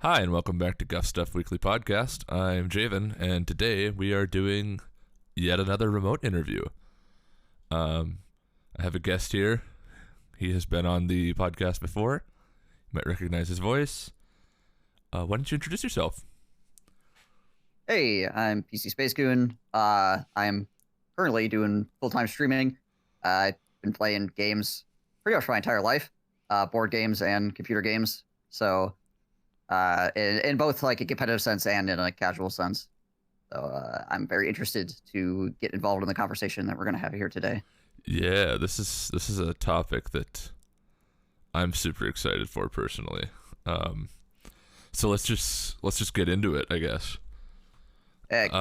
Hi, and welcome back to Guff Stuff Weekly Podcast. I'm Javan, and today we are doing yet another remote interview. I have a guest here. He has been on the podcast before. You might recognize his voice. Why don't you introduce yourself? Hey, I'm PCSpaceGoon. I'm currently doing full-time streaming. I've been playing games pretty much my entire life, board games and computer games. So, in both like a competitive sense and in a casual sense. So, I'm very interested to get involved in the conversation that we're going to have here today. Yeah, this is a topic that I'm super excited for personally. So let's just get into it, I guess. Egg.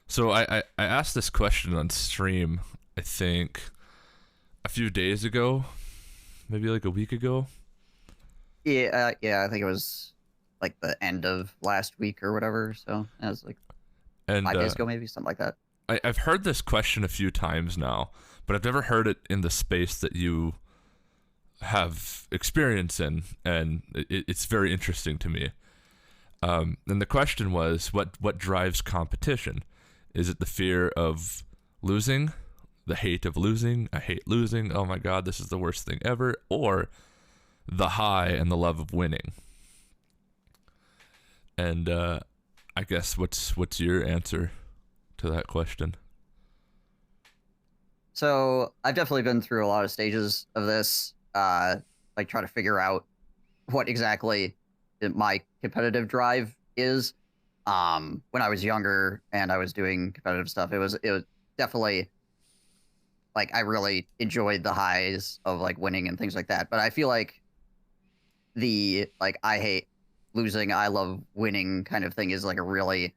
So I asked this question on stream, I think, a few days ago, maybe like a week ago. Yeah, I think it was like the end of last week or whatever. So it was like And 5 days ago, maybe something like that. I've heard this question a few times now, but I've never heard it in the space that you have experience in, and it's very interesting to me. And the question was, what drives competition? Is it the fear of losing, the hate of losing? I hate losing. Oh my God, this is the worst thing ever. Or the high and the love of winning? And I guess what's your answer to that question? So I've definitely been through a lot of stages of this, like trying to figure out what exactly my competitive drive is. When I was younger and I was doing competitive stuff, it was definitely like I really enjoyed the highs of like winning and things like that. But I feel like the like I hate losing, I love winning kind of thing is like a really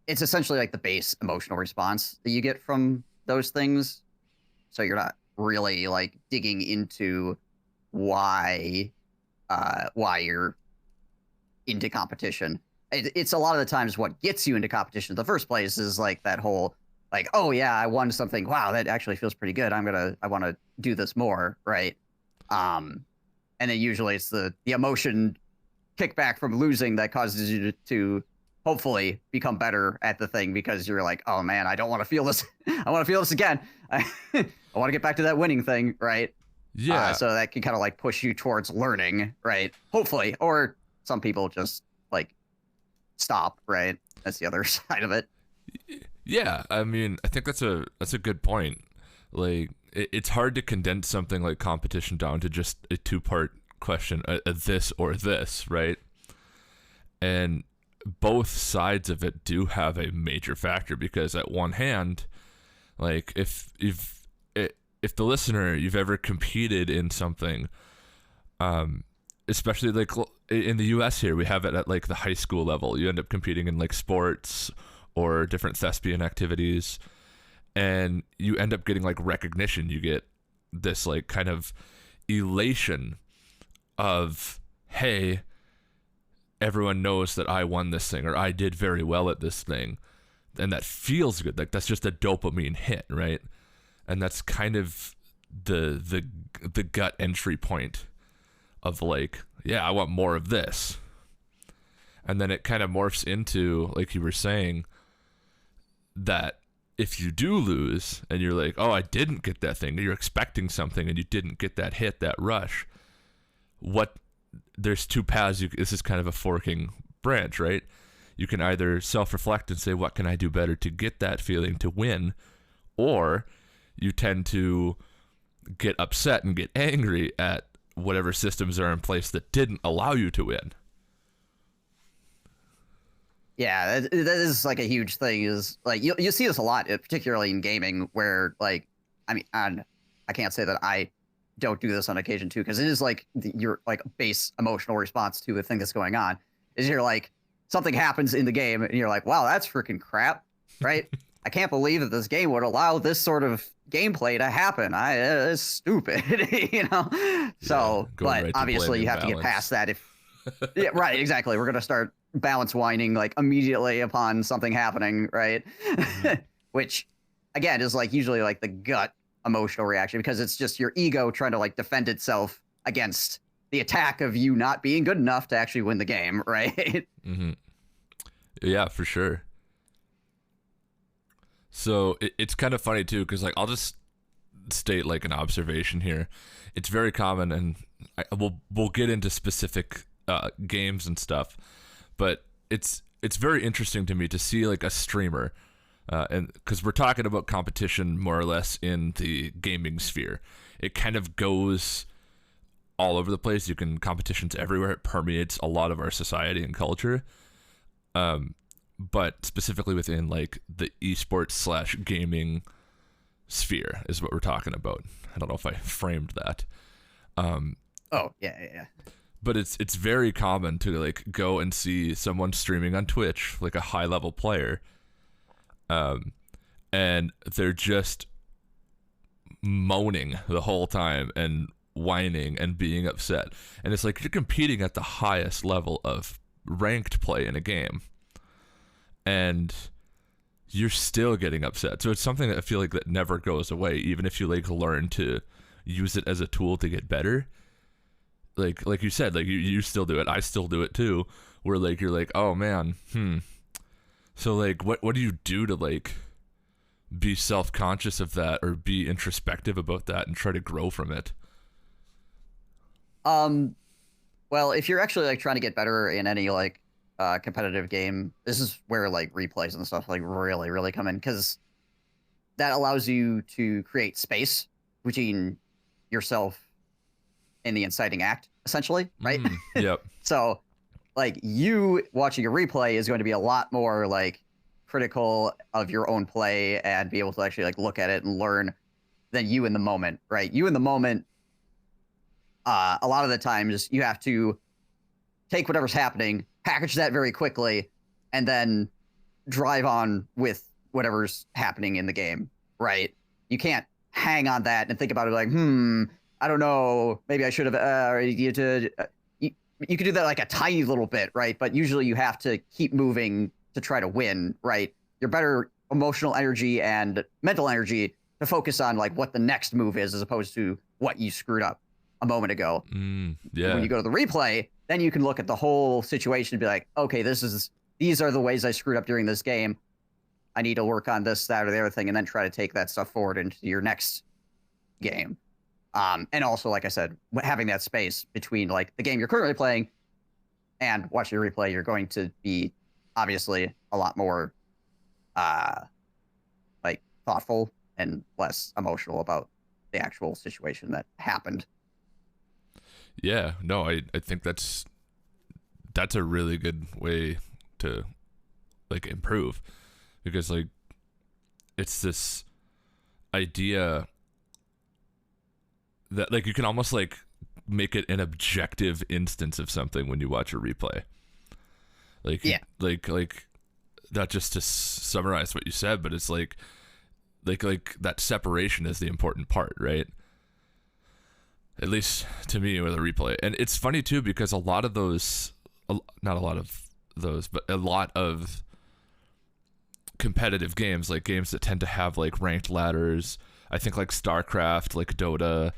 it's essentially like the base emotional response that you get from those things. So you're not really like digging into why you're into competition. It's a lot of the times what gets you into competition in the first place is like that whole like, oh yeah, I won something. Wow, that actually feels pretty good. I want to do this more, right? And then usually it's the emotion kickback from losing that causes you to hopefully become better at the thing because you're like, oh man, I don't want to feel this. I want to feel this again. I want to get back to that winning thing, right? Yeah, So that can kind of like push you towards learning, right? Hopefully, or some people just like stop, right? That's the other side of it. yeah. I mean, I think that's a good point. Like, it's hard to condense something like competition down to just a two-part question: a this or this, right? And both sides of it do have a major factor because at one hand, like if the listener, you've ever competed in something, especially like in the US here, we have it at like the high school level. You end up competing in like sports or different thespian activities, and you end up getting like recognition. You get this like kind of elation of, hey, everyone knows that I won this thing or I did very well at this thing. And that feels good. Like that's just a dopamine hit, right? And that's kind of the gut entry point of like, yeah, I want more of this. And then it kind of morphs into, like you were saying, that if you do lose and you're like, oh, I didn't get that thing, you're expecting something and you didn't get that hit, that rush, there's two paths. This is kind of a forking branch, right? You can either self-reflect and say, what can I do better to get that feeling to win? Or you tend to get upset and get angry at whatever systems are in place that didn't allow you to win. Yeah, that is like a huge thing. Is like you see this a lot, particularly in gaming, where like I mean, and I can't say that I don't do this on occasion too, because it is like your like base emotional response to a thing that's going on. Is you're like something happens in the game and you're like, wow, that's freaking crap, right? I can't believe that this game would allow this sort of gameplay to happen. It's stupid, you know. So, but right to obviously blame you have to get imbalance. past that. If yeah, right, exactly. We're gonna start balance whining like immediately upon something happening, right? Which again is like usually like the gut emotional reaction because it's just your ego trying to like defend itself against the attack of you not being good enough to actually win the game, right? Mm-hmm. Yeah, for sure. So it's kind of funny too, because like I'll just state like an observation here. It's very common, and we'll get into specific games and stuff, but it's very interesting to me to see like a streamer, and because we're talking about competition more or less in the gaming sphere, it kind of goes all over the place. You can competitions everywhere. It permeates a lot of our society and culture. But specifically within like the esports slash gaming sphere is what we're talking about. I don't know if I framed that. Oh yeah. But it's very common to like go and see someone streaming on Twitch, like a high level player, and they're just moaning the whole time and whining and being upset. And it's like you're competing at the highest level of ranked play in a game, and you're still getting upset. So it's something that I feel like that never goes away, even if you like learn to use it as a tool to get better. Like you said, like you still do it. I still do it too. Where like you're like, oh man, So like what do you do to like be self-conscious of that or be introspective about that and try to grow from it? Well, if you're actually like trying to get better in any like competitive game, this is where like replays and stuff like really come in, because that allows you to create space between yourself and the inciting act, essentially, right? Yep. So like you watching a replay is going to be a lot more like critical of your own play and be able to actually like look at it and learn than you in the moment, right? You in the moment, a lot of the times you have to take whatever's happening, package that very quickly, and then drive on with whatever's happening in the game, right? You can't hang on that and think about it like, I don't know, maybe I should have. You could do that like a tiny little bit, right? But usually you have to keep moving to try to win, right? Your better emotional energy and mental energy to focus on like what the next move is, as opposed to what you screwed up a moment ago. Yeah. When you go to the replay, then you can look at the whole situation and be like, okay, these are the ways I screwed up during this game. I need to work on this, that, or the other thing, and then try to take that stuff forward into your next game. And also, like I said, having that space between like the game you're currently playing and watching your replay, you're going to be obviously a lot more like thoughtful and less emotional about the actual situation that happened. Yeah, no, I think that's a really good way to like improve, because like it's this idea that like you can almost like make it an objective instance of something when you watch a replay. Like like not just to summarize what you said, but it's like that separation is the important part, right? At least to me with a replay. And it's funny too, because a lot of those, not a lot of those, but a lot of competitive games, like games that tend to have like ranked ladders, I think like StarCraft, like Dota,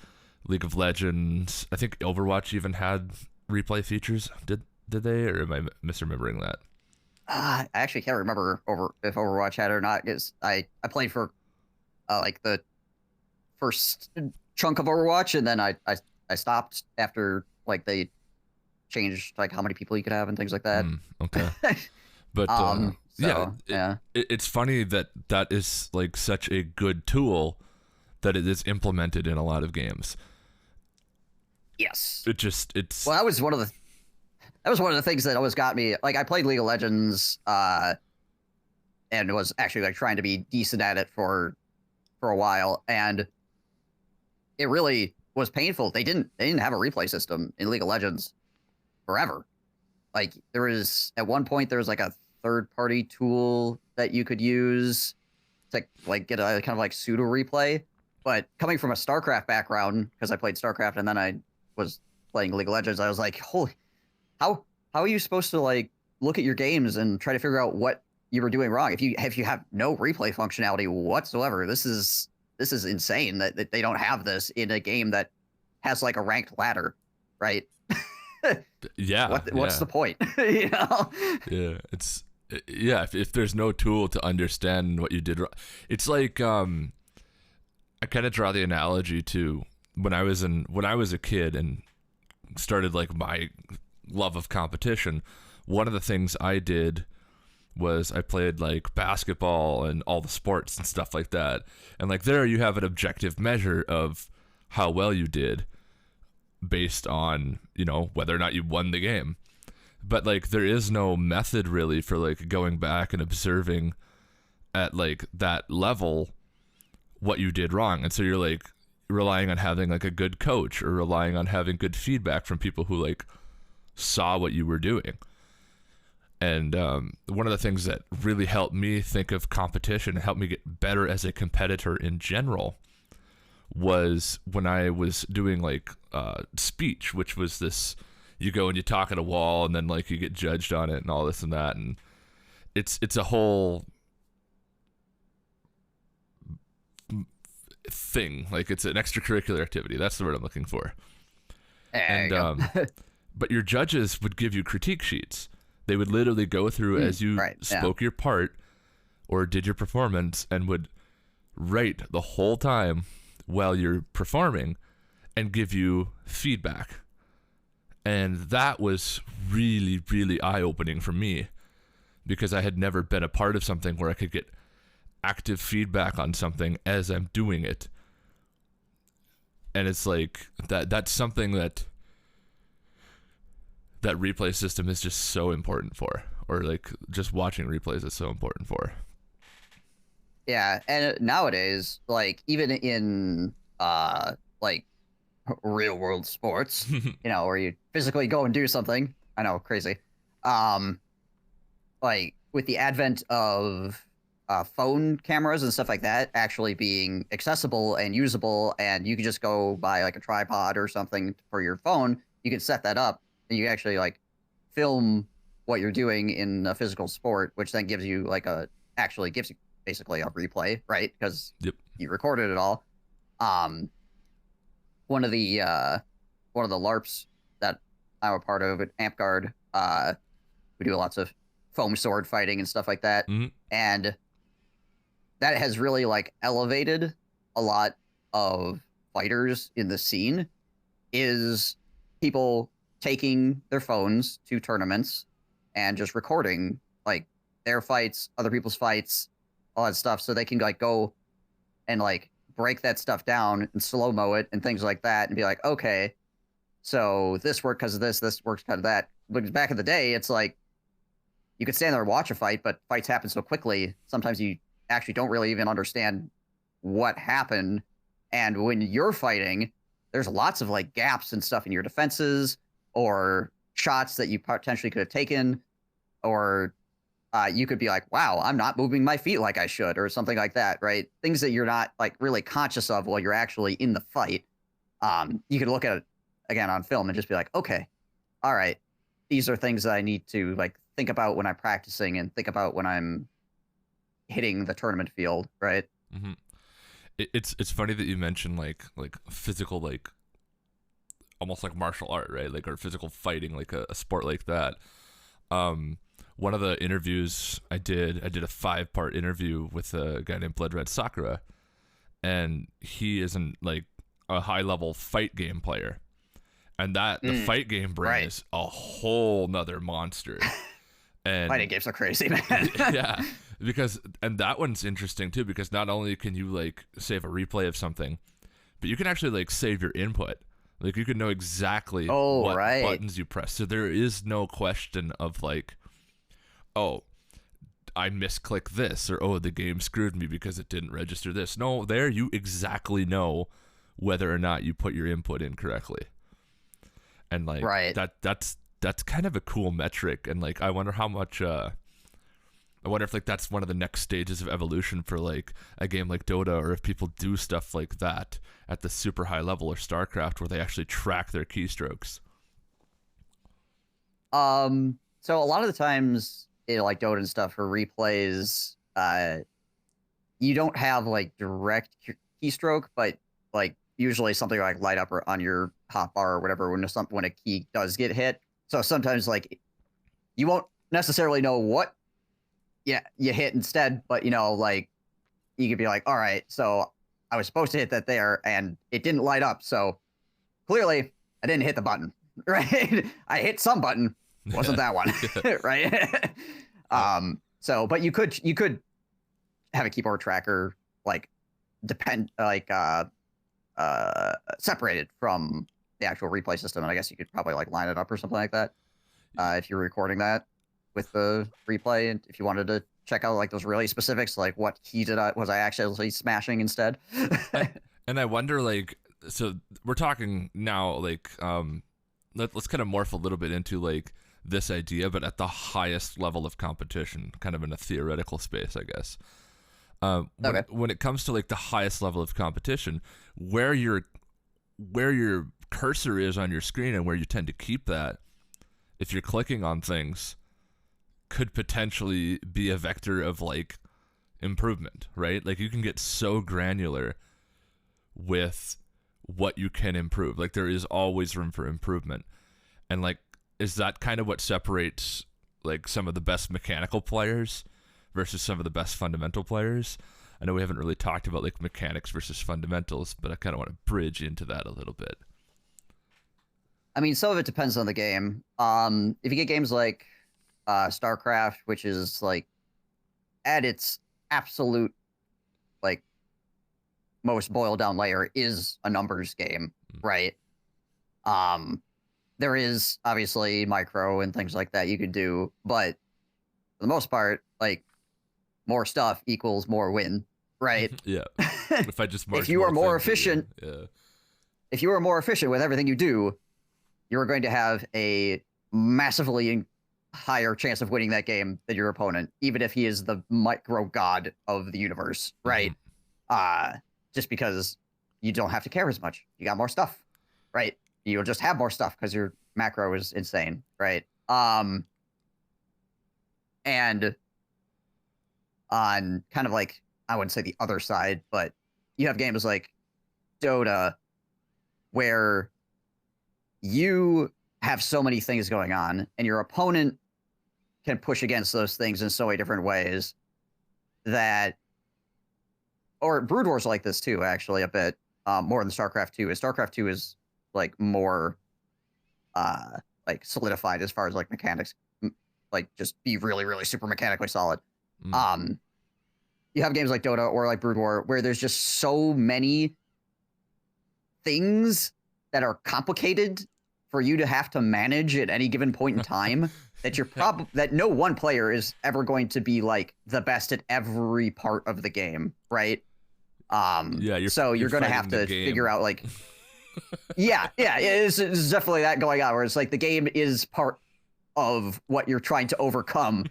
League of Legends, I think Overwatch even had replay features. Did they, or am I misremembering that? I actually can't remember if Overwatch had it or not, because I played for like the first chunk of Overwatch, and then I stopped after like they changed like how many people you could have and things like that. Okay. But it's funny that is like such a good tool that it is implemented in a lot of games. Yes. Well, that was one of the things that always got me. Like I played League of Legends and was actually like trying to be decent at it for a while, and it really was painful. They didn't have a replay system in League of Legends forever. Like there was at one point there was like a third-party tool that you could use to like get a kind of like pseudo replay. But coming from a StarCraft background, because I played StarCraft and then I was playing League of Legends, I was like, holy, how are you supposed to like look at your games and try to figure out what you were doing wrong if you have no replay functionality whatsoever? This is insane that they don't have this in a game that has like a ranked ladder, right? Yeah, What's yeah, the point? You know? yeah. Yeah. If there's no tool to understand what you did, it's like I kind of draw the analogy to when I was a kid and started like my love of competition. One of the things I did was I played like basketball and all the sports and stuff like that. And like there you have an objective measure of how well you did based on, whether or not you won the game. But like there is no method really for like going back and observing at like that level what you did wrong. And so you're like relying on having like a good coach or relying on having good feedback from people who like saw what you were doing. And one of the things that really helped me think of competition and helped me get better as a competitor in general was when I was doing like speech, which was this, you go and you talk at a wall and then like you get judged on it and all this and that. And it's a whole thing. Like it's an extracurricular activity. That's the word I'm looking for. There you And go. but your judges would give you critique sheets. They would literally go through as you Right. Yeah. spoke your part or did your performance and would write the whole time while you're performing and give you feedback. And that was really, really eye-opening for me because I had never been a part of something where I could get active feedback on something as I'm doing it. And it's like that's something that replay system is just so important for, or like just watching replays is so important for. Yeah, and nowadays, like even in like real world sports, where you physically go and do something. I know, crazy. Um, like with the advent of phone cameras and stuff like that actually being accessible and usable, and you can just go buy like a tripod or something for your phone. You can set that up, and you actually like film what you're doing in a physical sport, which then gives you like actually gives you basically a replay, right? Because Yep. you recorded it all. Um, one of the LARPs that I'm a part of at AmpGuard, we do lots of foam sword fighting and stuff like that, Mm-hmm. and that has really like elevated a lot of fighters in the scene. Is people taking their phones to tournaments and just recording like their fights, other people's fights, all that stuff, so they can like go and like break that stuff down and slow-mo it and things like that and be like, okay, so this worked because of this works because of that. But back in the day, it's like you could stand there and watch a fight, but fights happen so quickly. Sometimes you actually don't really even understand what happened. And when you're fighting, there's lots of like gaps and stuff in your defenses or shots that you potentially could have taken, or you could be like, wow, I'm not moving my feet like I should, or something like that, right? Things that you're not like really conscious of while you're actually in the fight. You could look at it again on film and just be like, okay, all right, these are things that I need to like think about when I'm practicing and think about when I'm hitting the tournament field, right? Mm-hmm. It's funny that you mentioned like physical, like almost like martial art, right? Like, or physical fighting, like a sport like that. One of the interviews I did a 5-part interview with a guy named Blood Red Sakura, and he isn't like a high level fight game player, and that the fight game brain right. is a whole nother monster. And Fighting games are crazy, man. yeah, because and that one's interesting too, because not only can you like save a replay of something, but you can actually like save your input. Like you can know exactly what right. buttons you press. So there is no question of like, oh, I misclicked this, or oh, the game screwed me because it didn't register this. No, there you exactly know whether or not you put your input in correctly. And like right. that's kind of a cool metric. And like I wonder how much I wonder if like that's one of the next stages of evolution for like a game like Dota, or if people do stuff like that at the super high level, or StarCraft, where they actually track their keystrokes. So a lot of the times, like Dota and stuff for replays, you don't have like direct keystroke, but like usually something like light up or on your hotbar or whatever when a key does get hit. So sometimes like you won't necessarily know what you hit instead, but like you could be like, all right, so I was supposed to hit that there and it didn't light up, so clearly I didn't hit the button, right? I hit some button, wasn't that one, right? So but you could have a keyboard tracker like separated from the actual replay system, and I guess you could probably like line it up or something like that if you're recording that with the replay, and if you wanted to check out like those really specifics, like what key was I actually smashing instead. And I wonder, like, so we're talking now, like, let's kind of morph a little bit into like this idea, but at the highest level of competition, kind of in a theoretical space, I guess. When it comes to like the highest level of competition, where your cursor is on your screen and where you tend to keep that, if you're clicking on things, could potentially be a vector of like improvement, right? Like you can get so granular with what you can improve. Like there is always room for improvement. And like, is that kind of what separates like some of the best mechanical players versus some of the best fundamental players? I know we haven't really talked about like mechanics versus fundamentals, but I kind of want to bridge into that a little bit. I mean, some of it depends on the game. If you get games like StarCraft, which is like at its absolute like most boiled down layer is a numbers game, right? There is obviously micro and things like that you could do, but for the most part, like more stuff equals more win, right? Yeah. If I just if you are more efficient, if you are more efficient with everything you do, you're going to have a massively higher chance of winning that game than your opponent, even if he is the micro god of the universe, right? Just because you don't have to care as much. You got more stuff, right? You'll just have more stuff because your macro is insane, right? And on kind of like, I wouldn't say the other side, but you have games like Dota where you have so many things going on and your opponent can push against those things in so many different ways that, or Brood War's like this too, actually, a bit more than StarCraft 2. StarCraft 2 is like more like solidified as far as like mechanics, like just be really, really super mechanically solid. You have games like Dota or like Brood War where there's just so many things that are complicated for you to have to manage at any given point in time that you're that no one player is ever going to be like the best at every part of the game, right? So you're going to have to figure out like it's definitely that going on where it's like the game is part of what you're trying to overcome.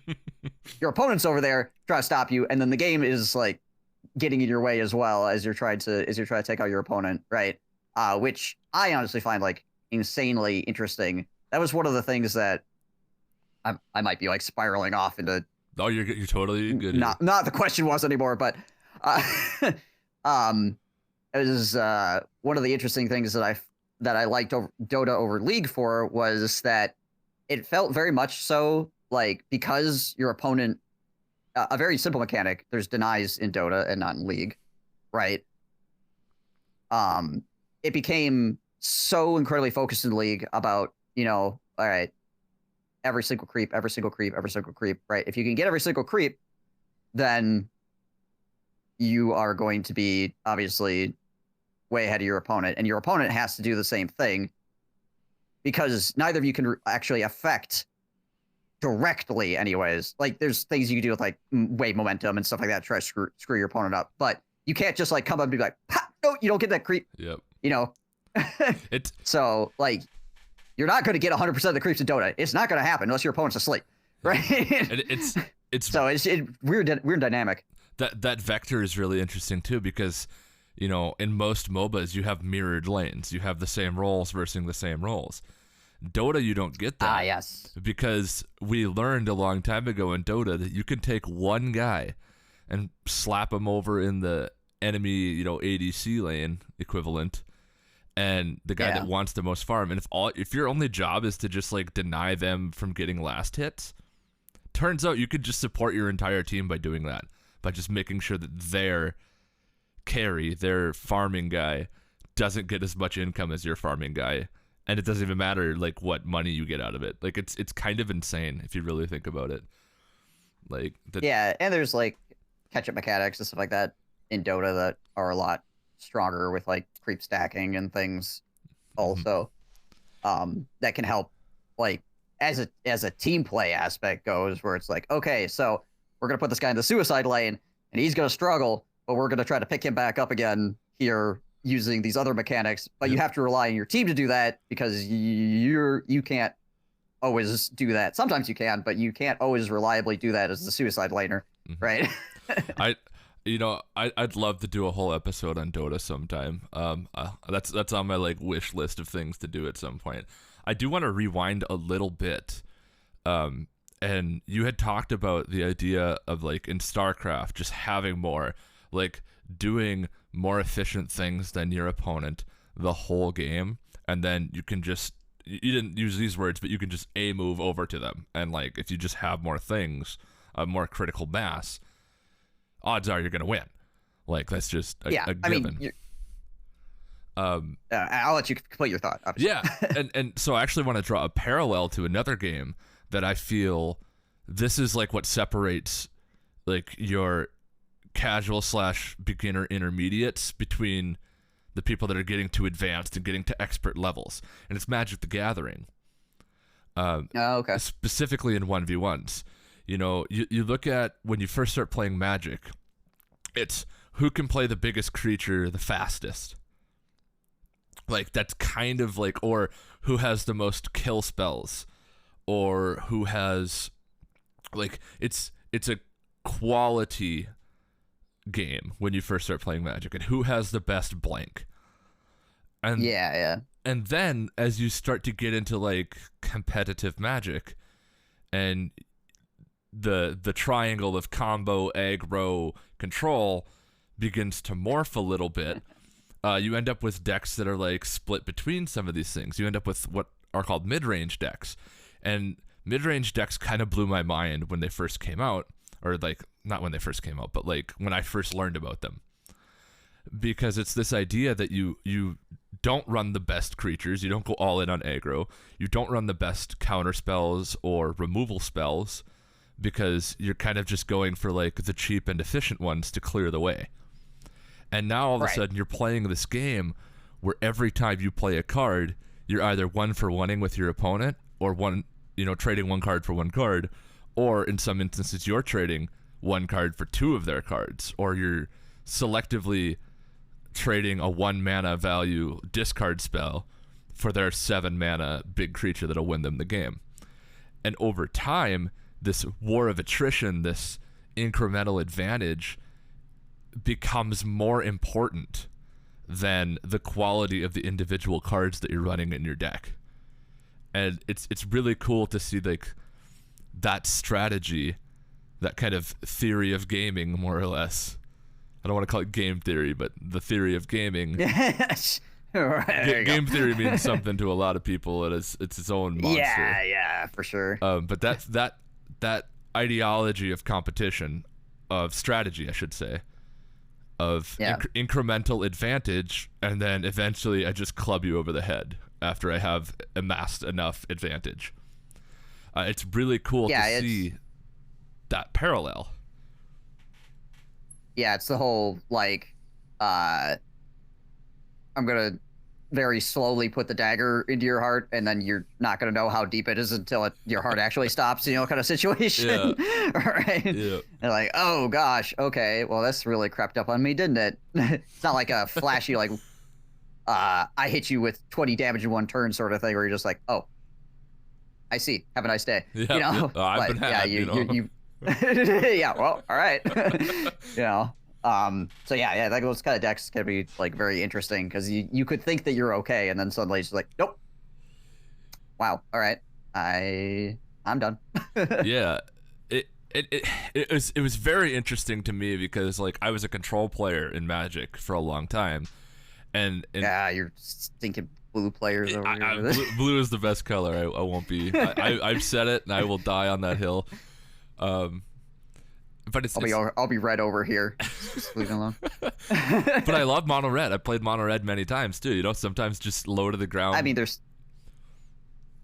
Your opponent's over there trying to stop you, and then the game is like getting in your way as well as you're trying to take out your opponent, right? Which I honestly find like insanely interesting. That was one of the things that I might be like spiraling off into. Oh, you're totally good. Not the question was anymore, but it was one of the interesting things that I liked Dota over League for was that it felt very much so like, because your opponent, a very simple mechanic, there's denies in Dota and not in League, right? It became so incredibly focused in League about, all right, every single creep, right? If you can get every single creep, then you are going to be obviously way ahead of your opponent, and your opponent has to do the same thing because neither of you can actually affect directly anyways. Like there's things you can do with like wave momentum and stuff like that to try to screw your opponent up, but you can't just like come up and be like, no, you don't get that creep. Yep. So like you're not going to get 100% of the creeps in Dota. It's not going to happen unless your opponent's asleep, right? it's so it's weird dynamic. That vector is really interesting too, because in most MOBAs you have mirrored lanes. You have the same roles versus the same roles. Dota, you don't get that. Yes. Because we learned a long time ago in Dota that you can take one guy and slap him over in the enemy, ADC lane equivalent, and the guy Yeah. that wants the most farm. And if your only job is to just like deny them from getting last hits, turns out you could just support your entire team by doing that, by just making sure that their carry, their farming guy, doesn't get as much income as your farming guy, and it doesn't even matter like what money you get out of it. Like it's kind of insane if you really think about it. Like Yeah, and there's like catch-up mechanics and stuff like that in Dota that are a lot stronger with like creep stacking and things also. That can help like as a team play aspect goes, where it's like, okay, so we're gonna put this guy in the suicide lane and he's gonna struggle, but we're gonna try to pick him back up again here using these other mechanics. But you have to rely on your team to do that because you can't always do that. Sometimes you can, but you can't always reliably do that as the suicide laner, right? I'd love to do a whole episode on Dota sometime. That's on my like wish list of things to do at some point. I do want to rewind a little bit. And you had talked about the idea of like in StarCraft just having more, like doing more efficient things than your opponent the whole game, and then you can just, you didn't use these words, but you can just move over to them, and like if you just have more things, more critical mass, odds are you're gonna win. Like that's just a given. I mean, I'll let you complete your thought. Obviously. Yeah, and so I actually want to draw a parallel to another game that I feel this is like what separates like your casual / beginner intermediates between the people that are getting to advanced and getting to expert levels, and it's Magic the Gathering. Okay. Specifically in 1v1s. You know, you look at when you first start playing Magic, it's who can play the biggest creature the fastest. Like that's kind of like, or who has the most kill spells, or who has like it's a quality game when you first start playing Magic, and who has the best blank. And yeah. And then as you start to get into like competitive Magic, and the triangle of combo, aggro, control begins to morph a little bit, you end up with decks that are like split between some of these things. You end up with what are called mid-range decks, and mid-range decks kind of blew my mind when they first came out, or like not when they first came out, but like when I first learned about them, because it's this idea that you don't run the best creatures, you don't go all in on aggro, you don't run the best counter spells or removal spells, because you're kind of just going for like the cheap and efficient ones to clear the way. And now all of a sudden you're playing this game where every time you play a card, you're either 1-for-1ing with your opponent, or trading one card for one card, or in some instances you're trading one card for two of their cards, or you're selectively trading a 1 mana value discard spell for their 7 mana big creature that'll win them the game. And over time, this war of attrition, this incremental advantage, becomes more important than the quality of the individual cards that you're running in your deck. And it's really cool to see like that strategy, that kind of theory of gaming, more or less. I don't want to call it game theory, but the theory of gaming. Right, Game theory means something to a lot of people, and it's its own monster. Yeah, for sure. But that ideology of competition, of strategy, I should say, of incremental advantage, and then eventually I just club you over the head after I have amassed enough advantage. It's really cool to see that parallel. Yeah, it's the whole like I'm gonna very slowly put the dagger into your heart, and then you're not gonna know how deep it is until your heart actually stops, kind of situation. Yeah. Right? Yeah. And like, oh gosh, okay, well this really crept up on me, didn't it? It's not like a flashy like I hit you with 20 damage in one turn sort of thing, where you're just like, oh, I see. Have a nice day. Yeah, I've been had, you yeah, well, all right. So yeah, like those kind of decks can be like very interesting, because you could think that you're okay, and then suddenly it's like, nope. Wow, all right, I'm done. Yeah, it was very interesting to me, because like I was a control player in Magic for a long time, and Yeah, you're stinking blue players over here. blue is the best color. I won't be. I've said it, and I will die on that hill. But I'll be red over here. Just leave it alone. But I love mono red. I played mono red many times too. You know, sometimes just low to the ground. I mean, there's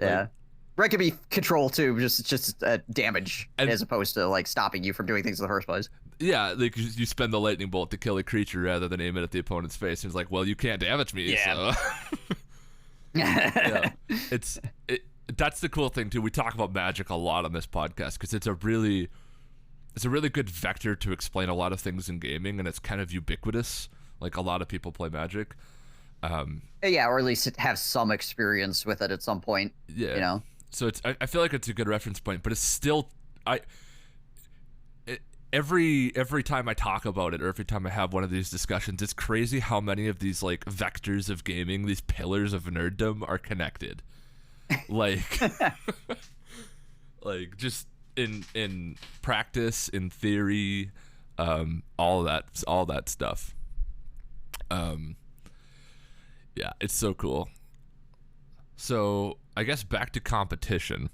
red can be control too, just damage as opposed to like stopping you from doing things in the first place. Yeah, like you spend the lightning bolt to kill a creature rather than aim it at the opponent's face. And it's like, well, you can't damage me. Yeah. So. Yeah. That's the cool thing too. We talk about Magic a lot on this podcast because it's a really good vector to explain a lot of things in gaming, and it's kind of ubiquitous. Like a lot of people play Magic. Yeah, or at least have some experience with it at some point. Yeah, you know. So I feel like it's a good reference point, but it's still every time I talk about it or every time I have one of these discussions, it's crazy how many of these like vectors of gaming, these pillars of nerddom, are connected. Like, like just in practice, in theory, all that stuff. Yeah, it's so cool. So I guess back to competition.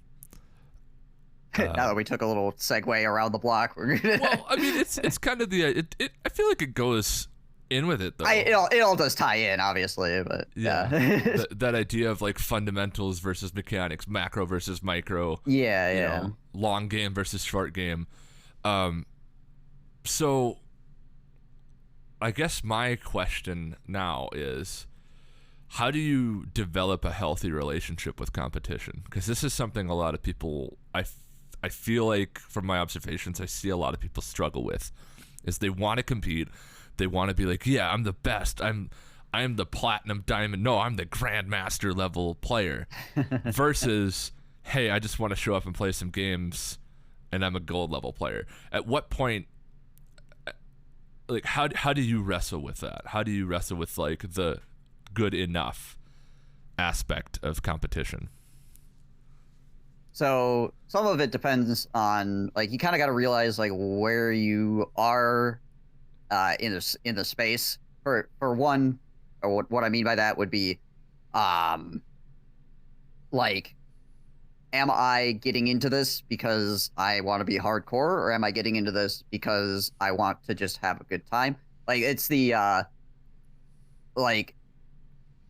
Now that we took a little segue around the block, we're gonna... Well, I mean, it's kind of the I feel like it goes in with it though. It all does tie in, obviously, but yeah. That idea of like fundamentals versus mechanics, macro versus micro. Yeah, you yeah. know, long game versus short game. So I guess my question now is, how do you develop a healthy relationship with competition? Because this is something a lot of people, I feel like from my observations, I see a lot of people struggle with, is they want to compete. They want to be like, yeah, I'm the best. I'm the platinum diamond. No, I'm the grandmaster level player. Versus, hey, I just want to show up and play some games, and I'm a gold level player. At what point, like, how do you wrestle with that? How do you wrestle with like the good enough aspect of competition? So some of it depends on, like, you kind of got to realize like where you are in the space. For one, or what I mean by that would be, like, am I getting into this because I want to be hardcore, or am I getting into this because I want to just have a good time? Like, it's the like,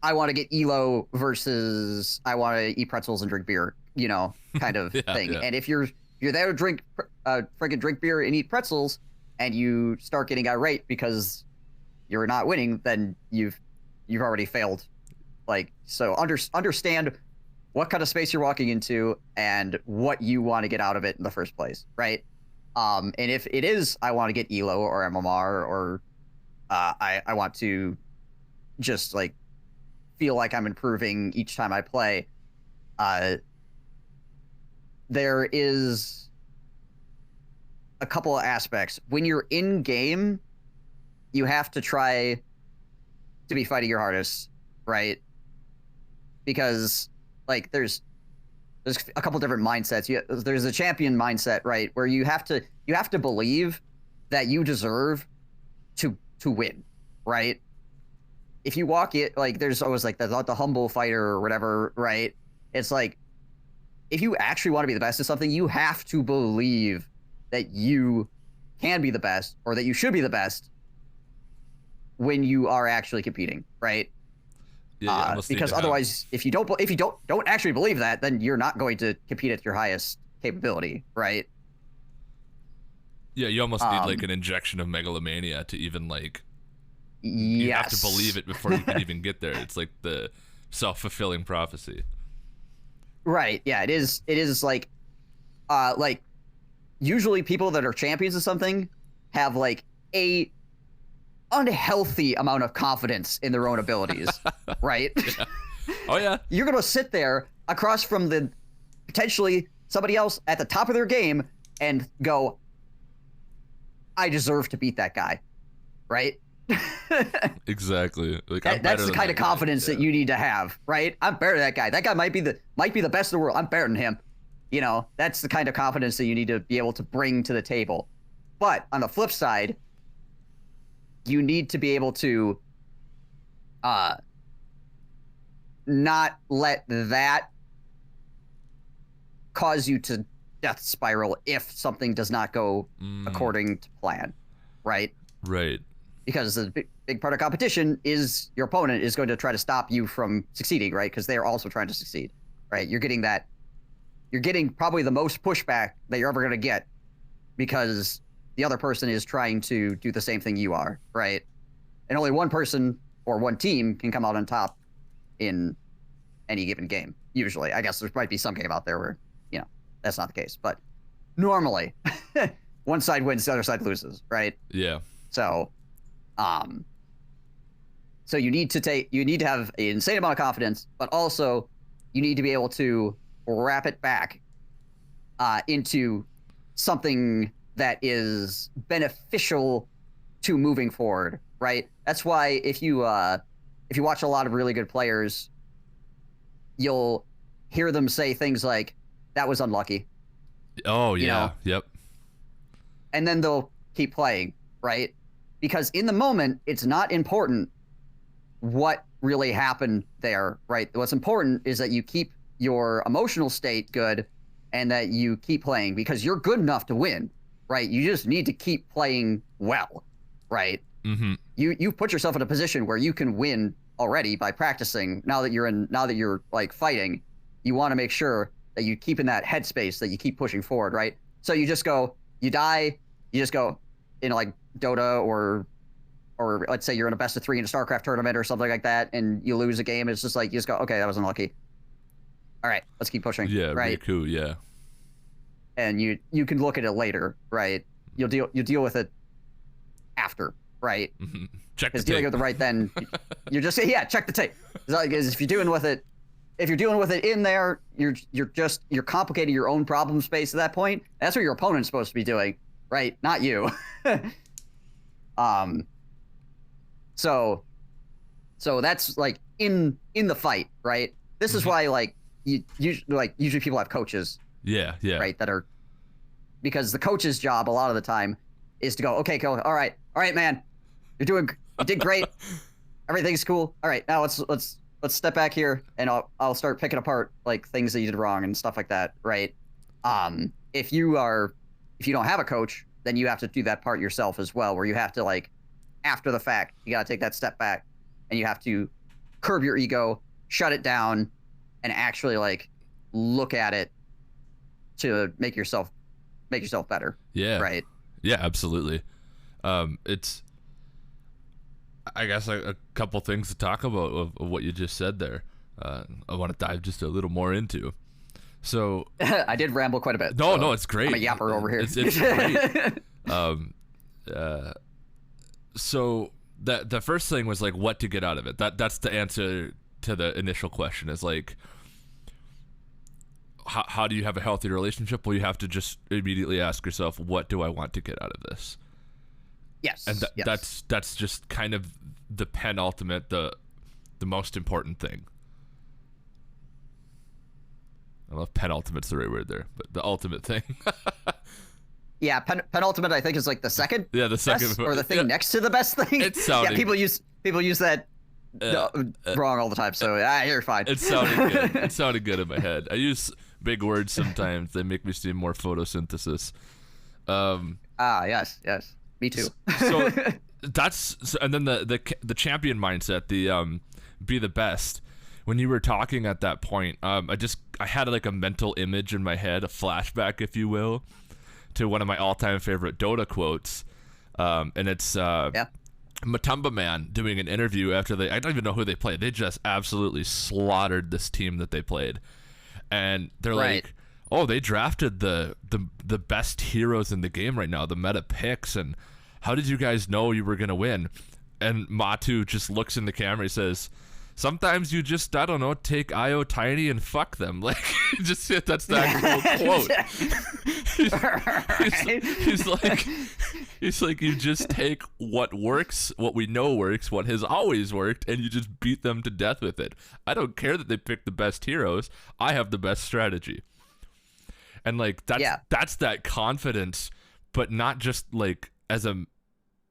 I want to get elo versus I want to eat pretzels and drink beer, you know, kind of thing. Yeah. And if you're there to drink freaking drink beer and eat pretzels, and you start getting irate because you're not winning, then you've already failed. Like, so understand what kind of space you're walking into and what you want to get out of it in the first place, right? And if it is, I want to get elo or MMR, or I want to just like feel like I'm improving each time I play, there is a couple of aspects. When you're in game, you have to try to be fighting your hardest, right? Because like there's a couple different mindsets. There's a champion mindset, right, where you have to believe that you deserve to win, right? If you walk it, like, there's always like the humble fighter or whatever, right? It's like, if you actually want to be the best at something, you have to believe that you can be the best, or that you should be the best when you are actually competing, right? Yeah, because otherwise, if you don't actually believe that, then you're not going to compete at your highest capability, right? Yeah, you almost need like an injection of megalomania to even like. You have to believe it before you can even get there. It's like the self-fulfilling prophecy. Right. Yeah, it is like usually people that are champions of something have like a unhealthy amount of confidence in their own abilities, right? Yeah. Oh yeah. You're going to sit there across from the potentially somebody else at the top of their game and go, I deserve to beat that guy, right? Exactly. Like, that's the kind of confidence that you need to have, right? I'm better than that guy. That guy might be the best in the world. I'm better than him. You know, that's the kind of confidence that you need to be able to bring to the table. But on the flip side, you need to be able to uh, not let that cause you to death spiral if something does not go according to plan, right? Right. Because the big part of competition is your opponent is going to try to stop you from succeeding, right? Because they're also trying to succeed, right? You're getting probably the most pushback that you're ever going to get because the other person is trying to do the same thing you are, right? And only one person or one team can come out on top in any given game. Usually, I guess there might be some game out there where, that's not the case, but normally one side wins, the other side loses, right? Yeah. So, so you need to have an insane amount of confidence, but also you need to be able to wrap it back into something that is beneficial to moving forward, right? That's why if you watch a lot of really good players, you'll hear them say things like, "That was unlucky." Oh yeah. Yep. And then they'll keep playing, right? Because in the moment, it's not important what really happened there, right? What's important is that you keep your emotional state good and that you keep playing because you're good enough to win, right? You just need to keep playing well, right? Mm-hmm. You put yourself in a position where you can win already by practicing. Now that you're like fighting, you want to make sure that you keep in that headspace, that you keep pushing forward, right? So you just go, you die, you just go in like Dota or let's say you're in a best of 3 in a StarCraft tournament or something like that, and you lose a game. It's just like you just go, okay, that was unlucky. All right, let's keep pushing. Yeah, right. Riku, yeah. And you can look at it later, right? You'll deal with it after, right? Mm-hmm. Check the Because dealing tape. with it right then, you're just check the tape. Because if you're dealing with it in there, you're complicating your own problem space at that point. That's what your opponent's supposed to be doing, right? Not you. So that's like in the fight, right? This is why like usually people have coaches, Yeah. right? That are, because the coach's job a lot of the time is to go, okay, cool, all right, man, you did great, everything's cool. All right, now let's step back here and I'll start picking apart like things that you did wrong and stuff like that, right? If you don't have a coach, then you have to do that part yourself as well, where you have to like after the fact, you got to take that step back and you have to curb your ego, shut it down, and actually like look at it to make yourself better. Yeah. Right. Yeah, absolutely. It's, I guess, a couple things to talk about of what you just said there. I want to dive just a little more into. So I did ramble quite a bit. No, it's great. I'm a yapper over here. It's great. So the first thing was like what to get out of it. That's the answer to the initial question, is like how do you have a healthy relationship? Well, you have to just immediately ask yourself, what do I want to get out of this? Yes. And yes. that's just kind of the penultimate, the most important thing. I don't know if penultimate's the right word there, but the ultimate thing. Yeah, penultimate I think is like the second. Yeah, the second best, or the thing next to the best thing. It sounded, yeah, people use that wrong all the time. So you're fine. It sounded good. It sounded good in my head. I use big words sometimes. They make me seem more photosynthesis. Yes, me too. So and then the champion mindset, the be the best. When you were talking at that point, I had like a mental image in my head, a flashback, if you will, to one of my all-time favorite Dota quotes, and it's Matumba Man doing an interview after I don't even know who they played. They just absolutely slaughtered this team that they played, and they're like, "Oh, they drafted the best heroes in the game right now, the meta picks, and how did you guys know you were gonna win?" And Matu just looks in the camera and says, "Sometimes you just, I don't know, take IO Tiny and fuck them." Like, just that's the actual quote. He's like, you just take what works, what we know works, what has always worked, and you just beat them to death with it. I don't care that they picked the best heroes. I have the best strategy. And like that's that confidence, but not just like as a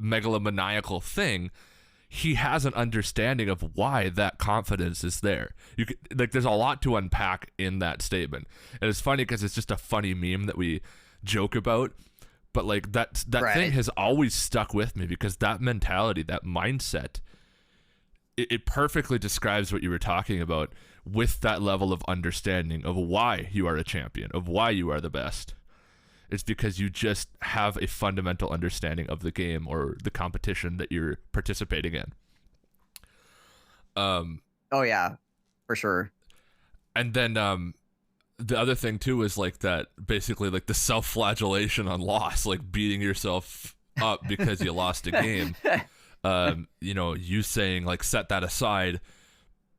megalomaniacal thing. he has an understanding of why that confidence is there. You could, like, there's a lot to unpack in that statement, and it's funny because it's just a funny meme that we joke about, but like that thing has always stuck with me because that mentality, that mindset, it perfectly describes what you were talking about with that level of understanding of why you are a champion, of why you are the best. It's because you just have a fundamental understanding of the game or the competition that you're participating in. Oh yeah, for sure. And then the other thing too is like that, basically like the self-flagellation on loss, like beating yourself up because you lost a game. You know, you saying like set that aside,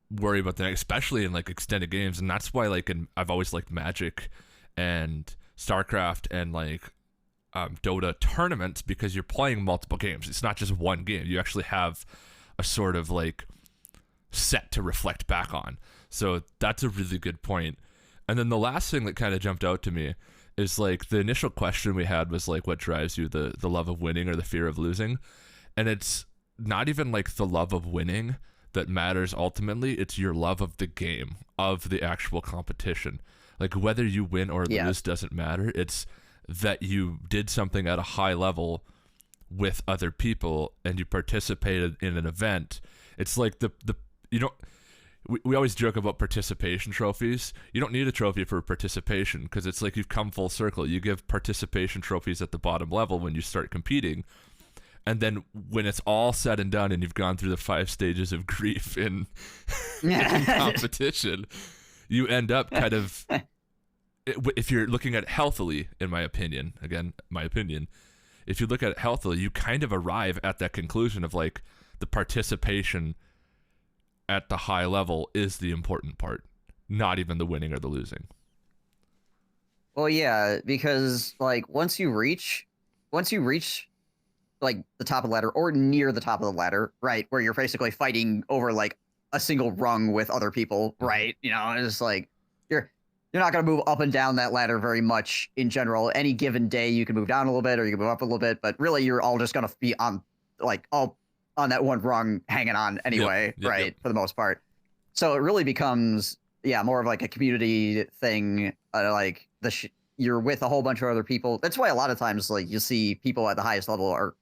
worry about the next, especially in like extended games, and that's why like I've always liked Magic and StarCraft and like Dota tournaments, because you're playing multiple games. It's not just one game. You actually have a sort of like set to reflect back on. So that's a really good point. And then the last thing that kind of jumped out to me is like the initial question we had was like, what drives you, the love of winning or the fear of losing? And it's not even like the love of winning that matters ultimately. It's your love of the game, of the actual competition. Like whether you win or lose doesn't matter. It's that you did something at a high level with other people and you participated in an event. It's like the you know, we always joke about participation trophies. You don't need a trophy for participation because it's like you've come full circle. You give participation trophies at the bottom level when you start competing. And then when it's all said and done and you've gone through the 5 stages of grief in competition, you end up kind of, if you're looking at it healthily, in my opinion, again, my opinion, if you look at it healthily, you kind of arrive at that conclusion of like the participation at the high level is the important part, not even the winning or the losing. Well, yeah, because like once you reach like the top of the ladder or near the top of the ladder, right, where you're basically fighting over like a single rung with other people, right? You know, it's like you're not going to move up and down that ladder very much in general. Any given day you can move down a little bit or you can move up a little bit, but really you're all just going to be on like all on that one rung hanging on anyway, right? For the most part. So it really becomes more of like a community thing, like you're with a whole bunch of other people. That's why a lot of times like you see people at the highest level are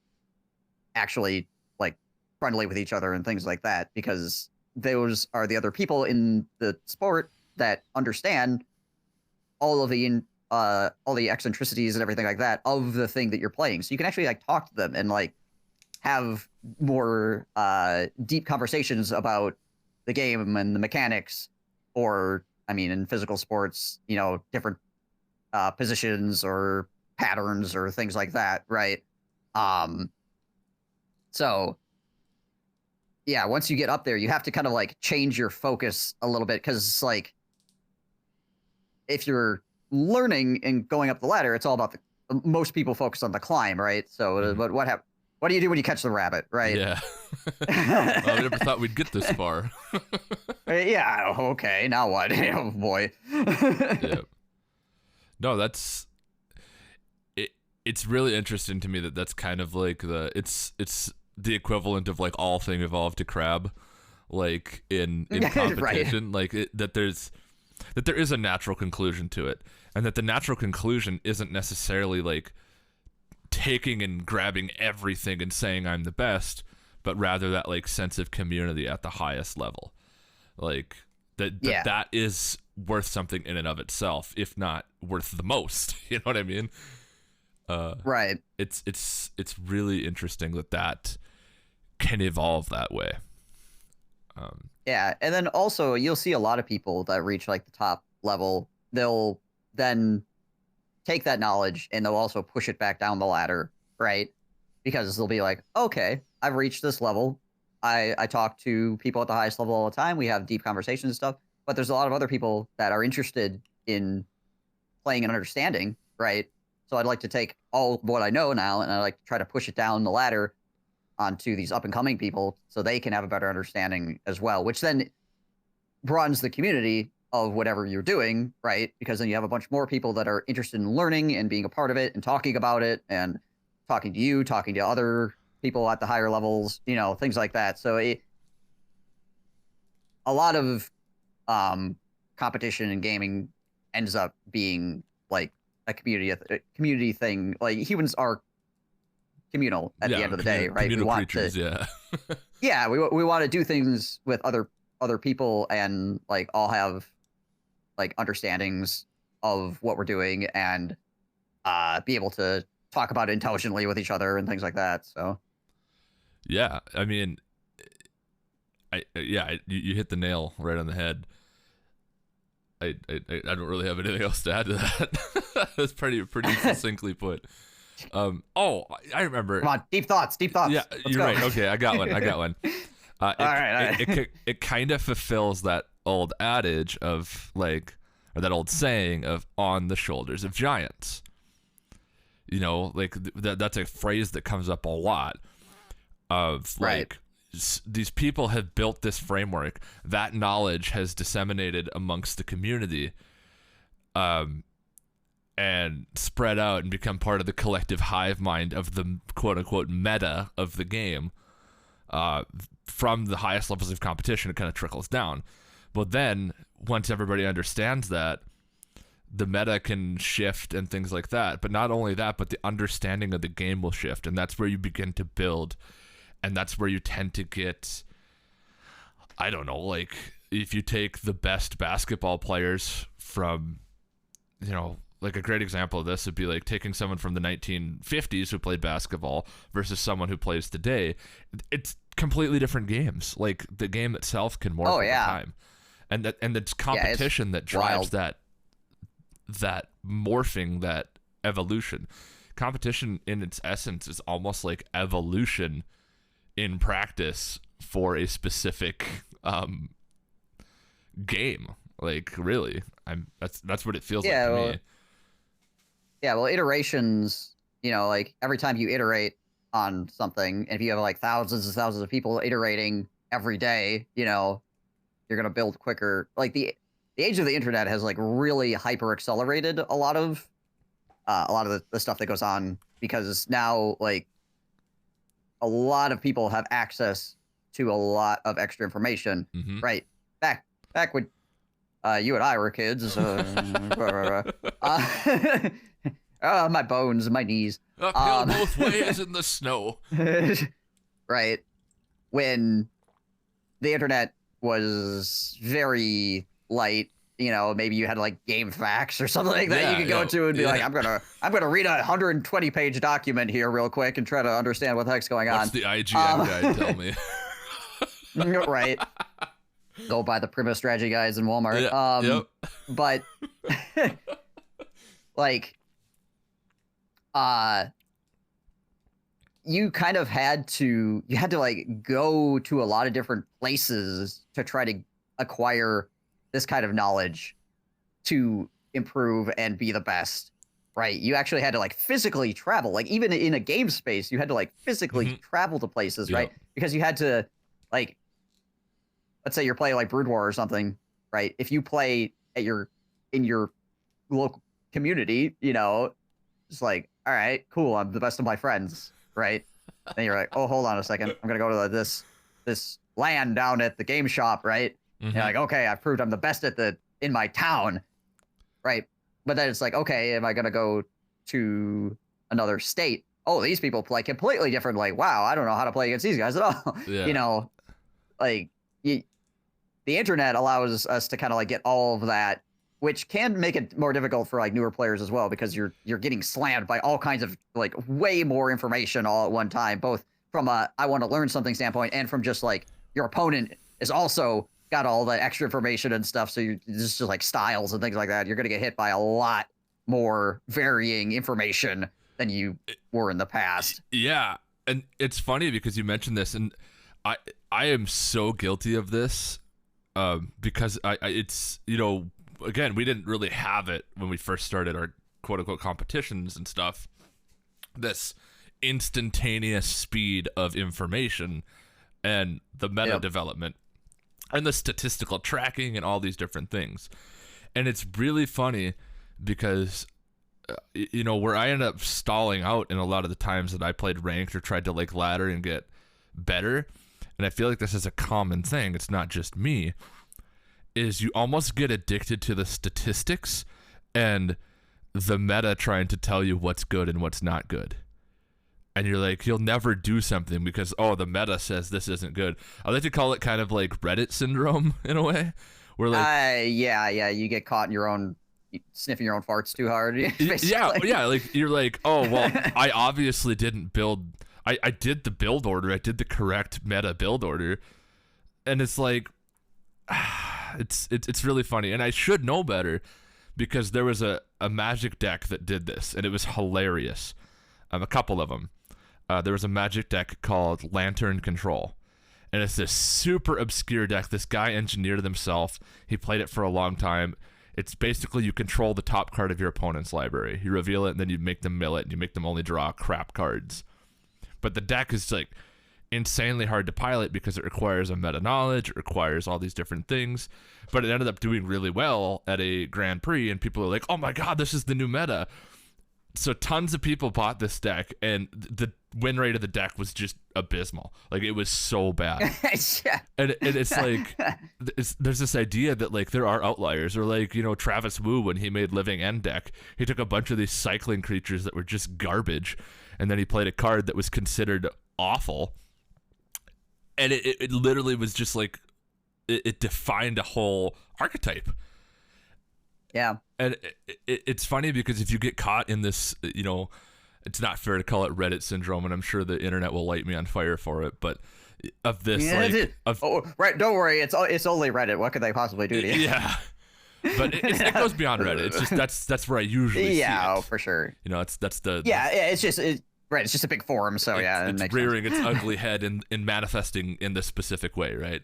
actually like friendly with each other and things like that, because those are the other people in the sport that understand all the eccentricities and everything like that of the thing that you're playing. So you can actually like talk to them and like have more deep conversations about the game and the mechanics, or I mean in physical sports, you know, different positions or patterns or things like that, right? So yeah, once you get up there, you have to kind of like change your focus a little bit, because it's like if you're learning and going up the ladder, it's all about most people focus on the climb, right? So what do you do when you catch the rabbit, right? Yeah. Well, we never thought we'd get this far. Yeah, okay, now what? Oh boy. Yeah. No, it's really interesting to me that that's kind of like it's the equivalent of like all thing evolved to crab, like in competition, right. Like that there is a natural conclusion to it, and that the natural conclusion isn't necessarily like taking and grabbing everything and saying I'm the best, but rather that like sense of community at the highest level, like that is worth something in and of itself, if not worth the most. You know what I mean? Right. It's really interesting that can evolve that way. Yeah, and then also you'll see a lot of people that reach like the top level, they'll then take that knowledge and they'll also push it back down the ladder, right? Because they'll be like, okay, I've reached this level. I talk to people at the highest level all the time. We have deep conversations and stuff, but there's a lot of other people that are interested in playing and understanding, right? So I'd like to take all what I know now and I like to try to push it down the ladder onto these up and coming people so they can have a better understanding as well, which then broadens the community of whatever you're doing, right? Because then you have a bunch more people that are interested in learning and being a part of it and talking about it and talking to you, talking to other people at the higher levels, things like that. So a lot of competition in gaming ends up being like a community thing. Like humans are communal at the end of the day, right? Communal creatures, yeah, we want to do things with other people and like all have like understandings of what we're doing and be able to talk about it intelligently with each other and things like that. So yeah, I mean, you hit the nail right on the head. I don't really have anything else to add to that. That's pretty succinctly put. I remember. Come on, deep thoughts. Yeah, Let's you're go. right. Okay, I got one. All right. It kind of fulfills that old adage of like, or that old saying of "on the shoulders of giants." Like that's a phrase that comes up a lot. Of like, these people have built this framework. That knowledge has disseminated amongst the community, and spread out and become part of the collective hive mind of the quote unquote meta of the game. From the highest levels of competition, it kind of trickles down. But then once everybody understands that, the meta can shift and things like that. But not only that, but the understanding of the game will shift, and that's where you begin to build, and that's where you tend to get, I don't know, like if you take the best basketball players from, like a great example of this would be like taking someone from the 1950s who played basketball versus someone who plays today. It's completely different games. Like the game itself can morph over time, and it's competition that drives that morphing, that evolution. Competition in its essence is almost like evolution in practice for a specific game. Like really, that's what it feels like to me. Yeah, well, iterations, like every time you iterate on something, if you have like thousands and thousands of people iterating every day, you're going to build quicker. Like the age of the internet has like really hyper accelerated a lot of the stuff that goes on, because now like a lot of people have access to a lot of extra information, right? Back when you and I were kids, my bones, my knees. Uphill both ways in the snow. Right. When the internet was very light, maybe you had like game facts or something like that you could go to and be like, I'm gonna read a 120-page document here real quick and try to understand what the heck's going on. What's the IGN guide tell me? Right. Go buy the Primo strategy guides in Walmart. But like you kind of had to like go to a lot of different places to try to acquire this kind of knowledge to improve and be the best, right? You actually had to like physically travel, like even in a game space, you had to like physically travel to places, right? Because you had to like, let's say you're playing like Brood War or something, right? If you play in your local community, it's like, all right, cool, I'm the best of my friends, right? Then you're like, oh, hold on a second, I'm gonna go to this land down at the game shop, right? And you're like, okay, I've proved I'm the best in my town, right? But then it's like, okay, am I gonna go to another state? Oh, these people play completely different. Like, wow, I don't know how to play against these guys at all. Like the internet allows us to kind of like get all of that, which can make it more difficult for like newer players as well, because you're getting slammed by all kinds of like way more information all at one time, both from a I want to learn something standpoint and from just like your opponent is also got all the extra information and stuff. So you're just like styles and things like that. You're going to get hit by a lot more varying information than you were in the past. Yeah. And it's funny because you mentioned this, and I am so guilty of this because it's, again, we didn't really have it when we first started our quote unquote competitions and stuff. This instantaneous speed of information and the meta development and the statistical tracking and all these different things. And it's really funny because you know, where I ended up stalling out in a lot of the times that I played ranked or tried to like ladder and get better, and I feel like this is a common thing, it's not just me, is you almost get addicted to the statistics and the meta trying to tell you what's good and what's not good. And you're like, you'll never do something because, oh, the meta says this isn't good. I like to call it kind of like Reddit syndrome in a way. Where like, yeah, you get caught in your own sniffing your own farts too hard. Basically. yeah, like you're like, oh, well, I obviously didn't build. I did the build order. I did the correct meta build order, and it's like, it's really funny. And I should know better because there was a Magic deck that did this, and it was hilarious. A couple of them. There was a Magic deck called Lantern Control, and it's this super obscure deck. This guy engineered it himself. He played it for a long time. It's basically you control the top card of your opponent's library. You reveal it, and then you make them mill it, and you make them only draw crap cards. But the deck is like insanely hard to pilot because it requires a meta knowledge, it requires all these different things. But it ended up doing really well at a Grand Prix, and people are like, oh my god, this is the new meta. So tons of people bought this deck, and the win rate of the deck was just abysmal. Like, it was so bad. Yeah. And it's like, there's this idea that, like, there are outliers. Or, like, you know, Travis Wu, when he made Living End deck, he took a bunch of these cycling creatures that were just garbage, and then he played a card that was considered awful. And it literally was just, like, it defined a whole archetype. Yeah. And it's funny because if you get caught in this, you know, it's not fair to call it Reddit syndrome, and I'm sure the internet will light me on fire for it, but of this, yeah, like, right, don't worry, it's only Reddit. What could they possibly do to you? Yeah. But it goes beyond Reddit. It's just that's where I usually see it. Oh, for sure. You know, that's the it's just right. It's just a big forum, so it's rearing its ugly head in manifesting in this specific way, right?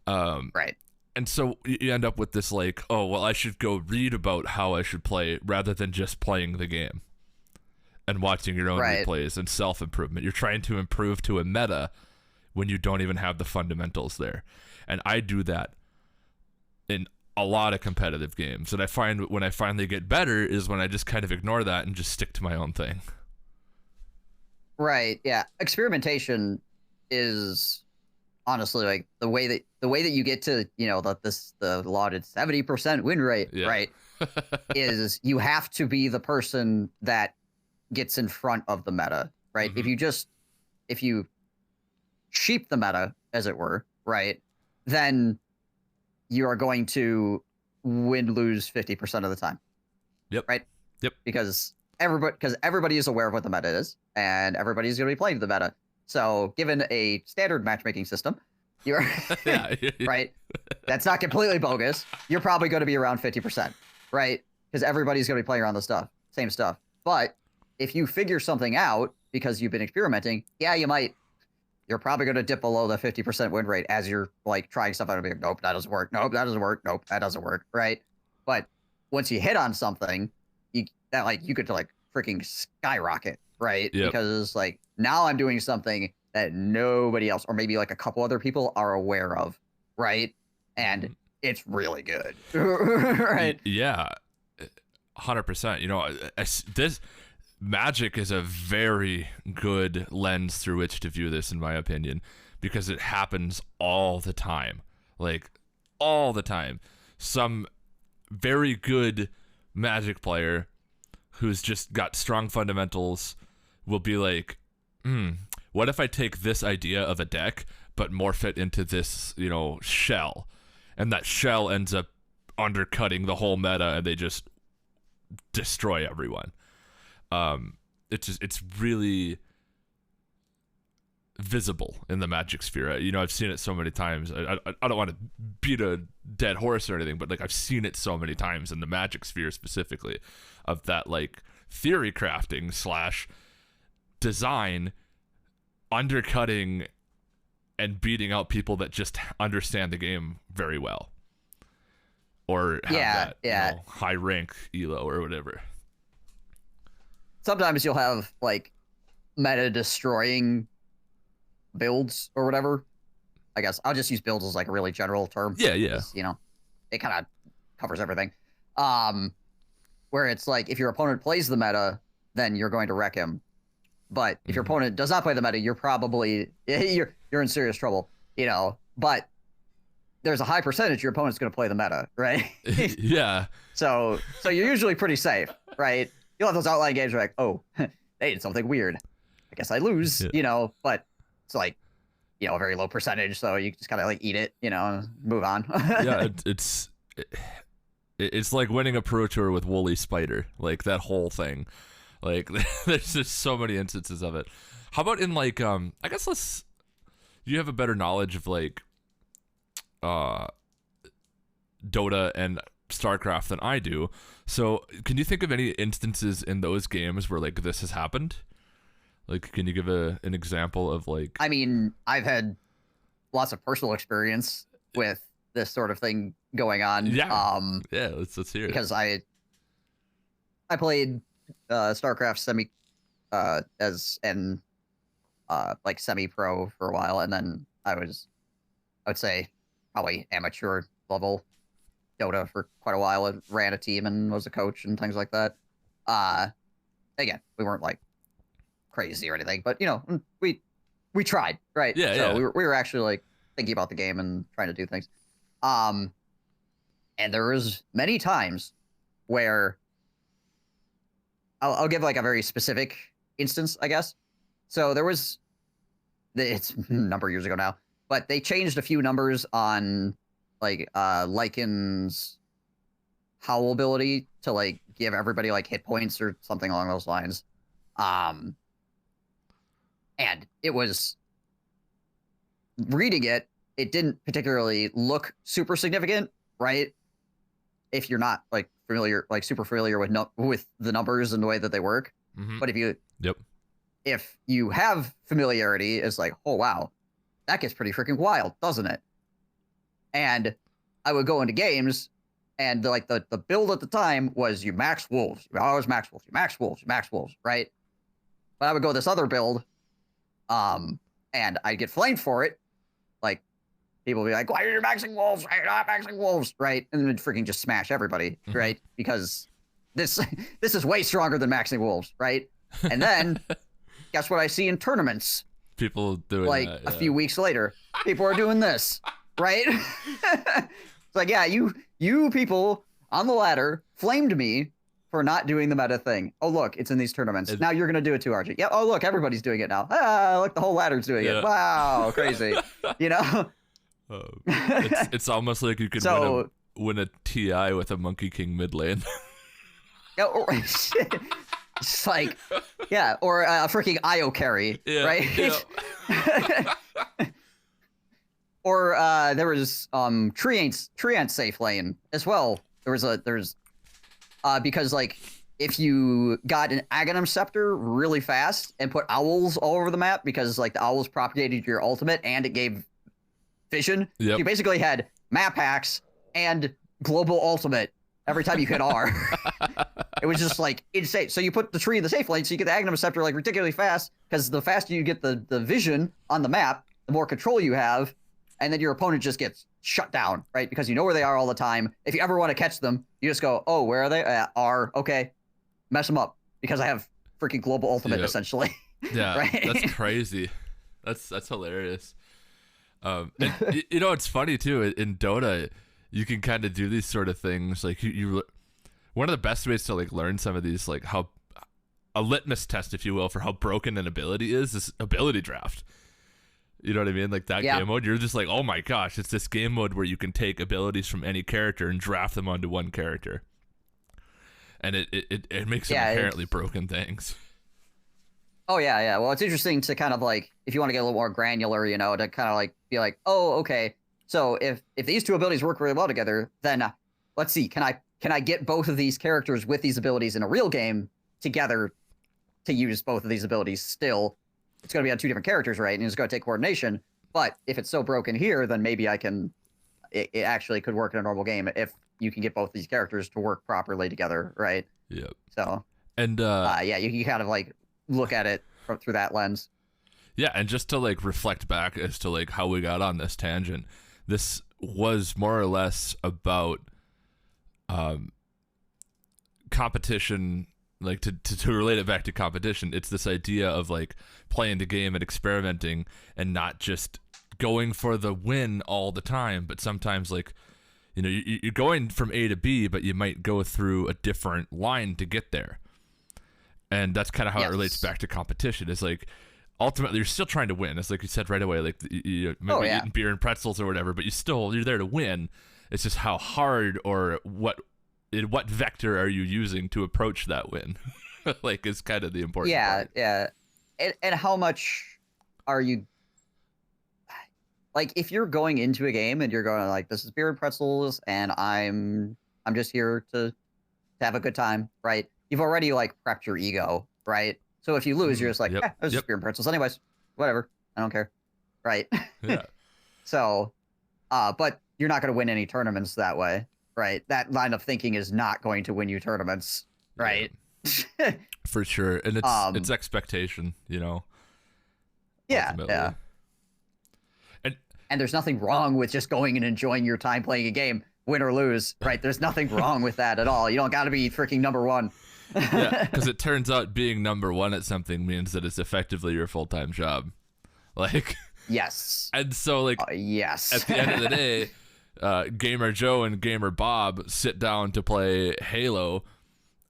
Right. And so you end up with this like, oh, well, I should go read about how I should play rather than just playing the game and watching your own replays and self-improvement. You're trying to improve to a meta when you don't even have the fundamentals there. And I do that in a lot of competitive games. And I find when I finally get better is when I just kind of ignore that and just stick to my own thing. Right. Yeah. Experimentation is honestly like the way that you get to, you know, the lauded 70% win rate, right? Is you have to be the person that gets in front of the meta, right? Mm-hmm. If you sheep the meta, as it were, right, then you are going to lose 50% of the time. Yep. Right. Yep. Because everybody is aware of what the meta is, and everybody's going to be playing the meta. So, given a standard matchmaking system, you're right. That's not completely bogus. You're probably going to be around 50%, right? Because everybody's going to be playing around the same stuff. But if you figure something out because you've been experimenting, yeah, you're probably going to dip below the 50% win rate as you're like trying stuff out and be like, nope, that doesn't work. Nope, that doesn't work. Nope, that doesn't work. Right. But once you hit on something, you could like freaking skyrocket, right? Yep. Because like now I'm doing something that nobody else, or maybe like a couple other people, are aware of, right? And it's really good, right? Yeah, 100%. You know, this Magic is a very good lens through which to view this, in my opinion, because it happens all the time, like all the time. Some very good Magic player who's just got strong fundamentals will be like, what if I take this idea of a deck but morph it into this, you know, shell, and that shell ends up undercutting the whole meta and they just destroy everyone. It's really visible in the Magic sphere. You know, I've seen it so many times. I don't want to beat a dead horse or anything, but like I've seen it so many times in the Magic sphere specifically, of that like theory crafting / design undercutting and beating out people that just understand the game very well, or have you know, high rank elo or whatever. Sometimes you'll have like meta destroying builds or whatever. I guess I'll just use builds as like a really general term. Yeah. You know, it kind of covers everything. where it's like if your opponent plays the meta, then you're going to wreck him. But if your opponent does not play the meta, you're probably you're in serious trouble, you know. But there's a high percentage your opponent's going to play the meta, right? Yeah. So you're usually pretty safe, right? You'll have those outlying games where like, oh, they did something weird. I guess I lose, you know. But it's like, you know, a very low percentage, so you just kind of like eat it, you know, and move on. Yeah, it's like winning a pro tour with Woolly Spider, like that whole thing. Like there's just so many instances of it. How about in like I guess you have a better knowledge of like Dota and StarCraft than I do. So can you think of any instances in those games where like this has happened? Like, can you give an example of like? I mean, I've had lots of personal experience with this sort of thing going on. Yeah. Yeah. Let's hear it. Because I played StarCraft like semi-pro for a while, and then I would say probably amateur level Dota for quite a while. I ran a team and was a coach and things like that. Again, we weren't like crazy or anything, but you know, we tried, right? Yeah, so yeah. we were actually like thinking about the game and trying to do things. And there was many times where I'll give like a very specific instance, I guess. So there was, it's a number of years ago now, but they changed a few numbers on like Lycan's howl ability to like give everybody like hit points or something along those lines. And it was, reading it, it didn't particularly look super significant, right? If you're not like familiar, like super familiar with with the numbers and the way that they work. But if you have familiarity, it's like, oh wow, that gets pretty freaking wild, doesn't it? And I would go into games, and the build at the time was you max wolves, you always max wolves, you max wolves, you max wolves, right? But I would go this other build, and I'd get flamed for it. Like, people would be like, why are you maxing wolves? Why are you not maxing wolves? Right? And then it'd freaking just smash everybody, right? Because this is way stronger than maxing wolves, right? And then, guess what I see in tournaments? People doing like that, a few weeks later. People are doing this, right? It's like, yeah, you people on the ladder flamed me for not doing the meta thing. Oh, look, it's in these tournaments. Now you're going to do it too, RG. Yeah. Oh, look, everybody's doing it now. Ah, look, the whole ladder's doing it. Wow, crazy. You know? It's almost like you could win a TI with a Monkey King mid lane. Yeah, it's like, yeah, or a freaking IO carry, right? Yeah. Or there was Treant's safe lane as well. There's because like if you got an Aghanim Scepter really fast and put owls all over the map, because like the owls propagated your ultimate and it gave vision, you basically had map hacks and global ultimate every time you hit R. It was just like insane. So you put the tree in the safe lane, so you get the Aghanim Scepter like ridiculously fast, because the faster you get the vision on the map, the more control you have, and then your opponent just gets shut down, right? Because you know where they are all the time. If you ever want to catch them, you just go, oh, where are they? R, okay. Mess them up, because I have freaking global ultimate, essentially. Yeah, right? That's crazy. That's hilarious. And, you know, it's funny, too. In Dota, you can kind of do these sort of things. Like, you one of the best ways to, like, learn some of these, like, how a litmus test, if you will, for how broken an ability is ability draft. You know what I mean? Like that game mode, you're just like, oh my gosh, it's this game mode where you can take abilities from any character and draft them onto one character. And it makes some inherently broken things. Oh, yeah. Well, it's interesting to kind of like, if you want to get a little more granular, you know, to kind of like be like, oh, okay. So if these two abilities work really well together, then let's see, can I get both of these characters with these abilities in a real game together to use both of these abilities still? It's going to be on two different characters, right? And it's going to take coordination. But if it's so broken here, then maybe it actually could work in a normal game if you can get both these characters to work properly together, right? Yep. So, and you kind of like look at it through that lens. Yeah, and just to like reflect back as to like how we got on this tangent, this was more or less about competition, like to relate it back to competition, it's this idea of like playing the game and experimenting and not just going for the win all the time, but sometimes like, you know, you're going from A to B, but you might go through a different line to get there. And that's kind of how it relates back to competition. It's like, ultimately, you're still trying to win. It's like you said right away, like maybe eating beer and pretzels or whatever, but you're there to win. It's just how hard or what vector are you using to approach that win? Like, is kind of the important part. Yeah. And how much are you, like, if you're going into a game and you're going like, this is beer and pretzels, and I'm just here to have a good time, right? You've already like prepped your ego, right? So if you lose, you're just like, it was just beer and pretzels anyways, whatever, I don't care, right? Yeah. So, but you're not going to win any tournaments that way, right? That line of thinking is not going to win you tournaments, right? Yeah. For sure, and it's expectation, you know. Ultimately. Yeah. And there's nothing wrong with just going and enjoying your time playing a game, win or lose, right? There's nothing wrong with that at all. You don't got to be freaking number one. Yeah, because it turns out being number one at something means that it's effectively your full-time job. Like, yes. And so, like, yes. At the end of the day, Gamer Joe and Gamer Bob sit down to play Halo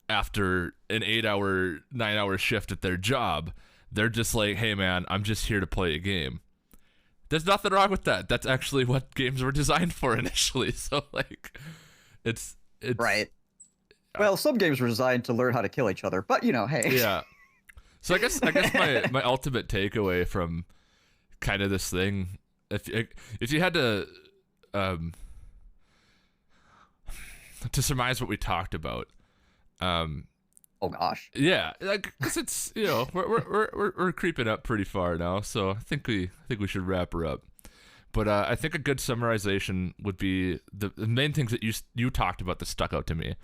after an 8-hour, 9-hour shift at their job. They're just like, hey, man, I'm just here to play a game. There's nothing wrong with that. That's actually what games were designed for initially. So, like, it's right. Well, some games were designed to learn how to kill each other, but you know, hey. Yeah. So I guess my ultimate takeaway from kind of this thing, if you had to surmise what we talked about, oh gosh. Yeah, like, cause it's, you know, we're creeping up pretty far now, so I think we should wrap her up. But I think a good summarization would be the main things that you talked about that stuck out to me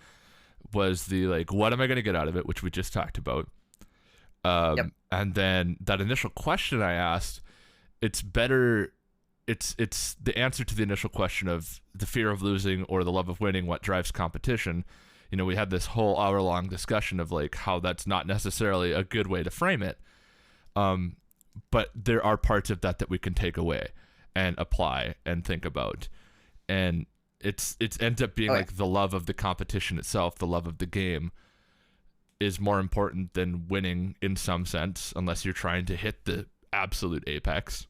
was the, like, what am I going to get out of it, which we just talked about. And then that initial question I asked, it's the answer to the initial question of the fear of losing or the love of winning, what drives competition. You know, we had this whole hour-long discussion of, like, how that's not necessarily a good way to frame it. But there are parts of that we can take away and apply and think about. And it ends up being like the love of the competition itself, the love of the game is more important than winning in some sense, unless you're trying to hit the absolute apex.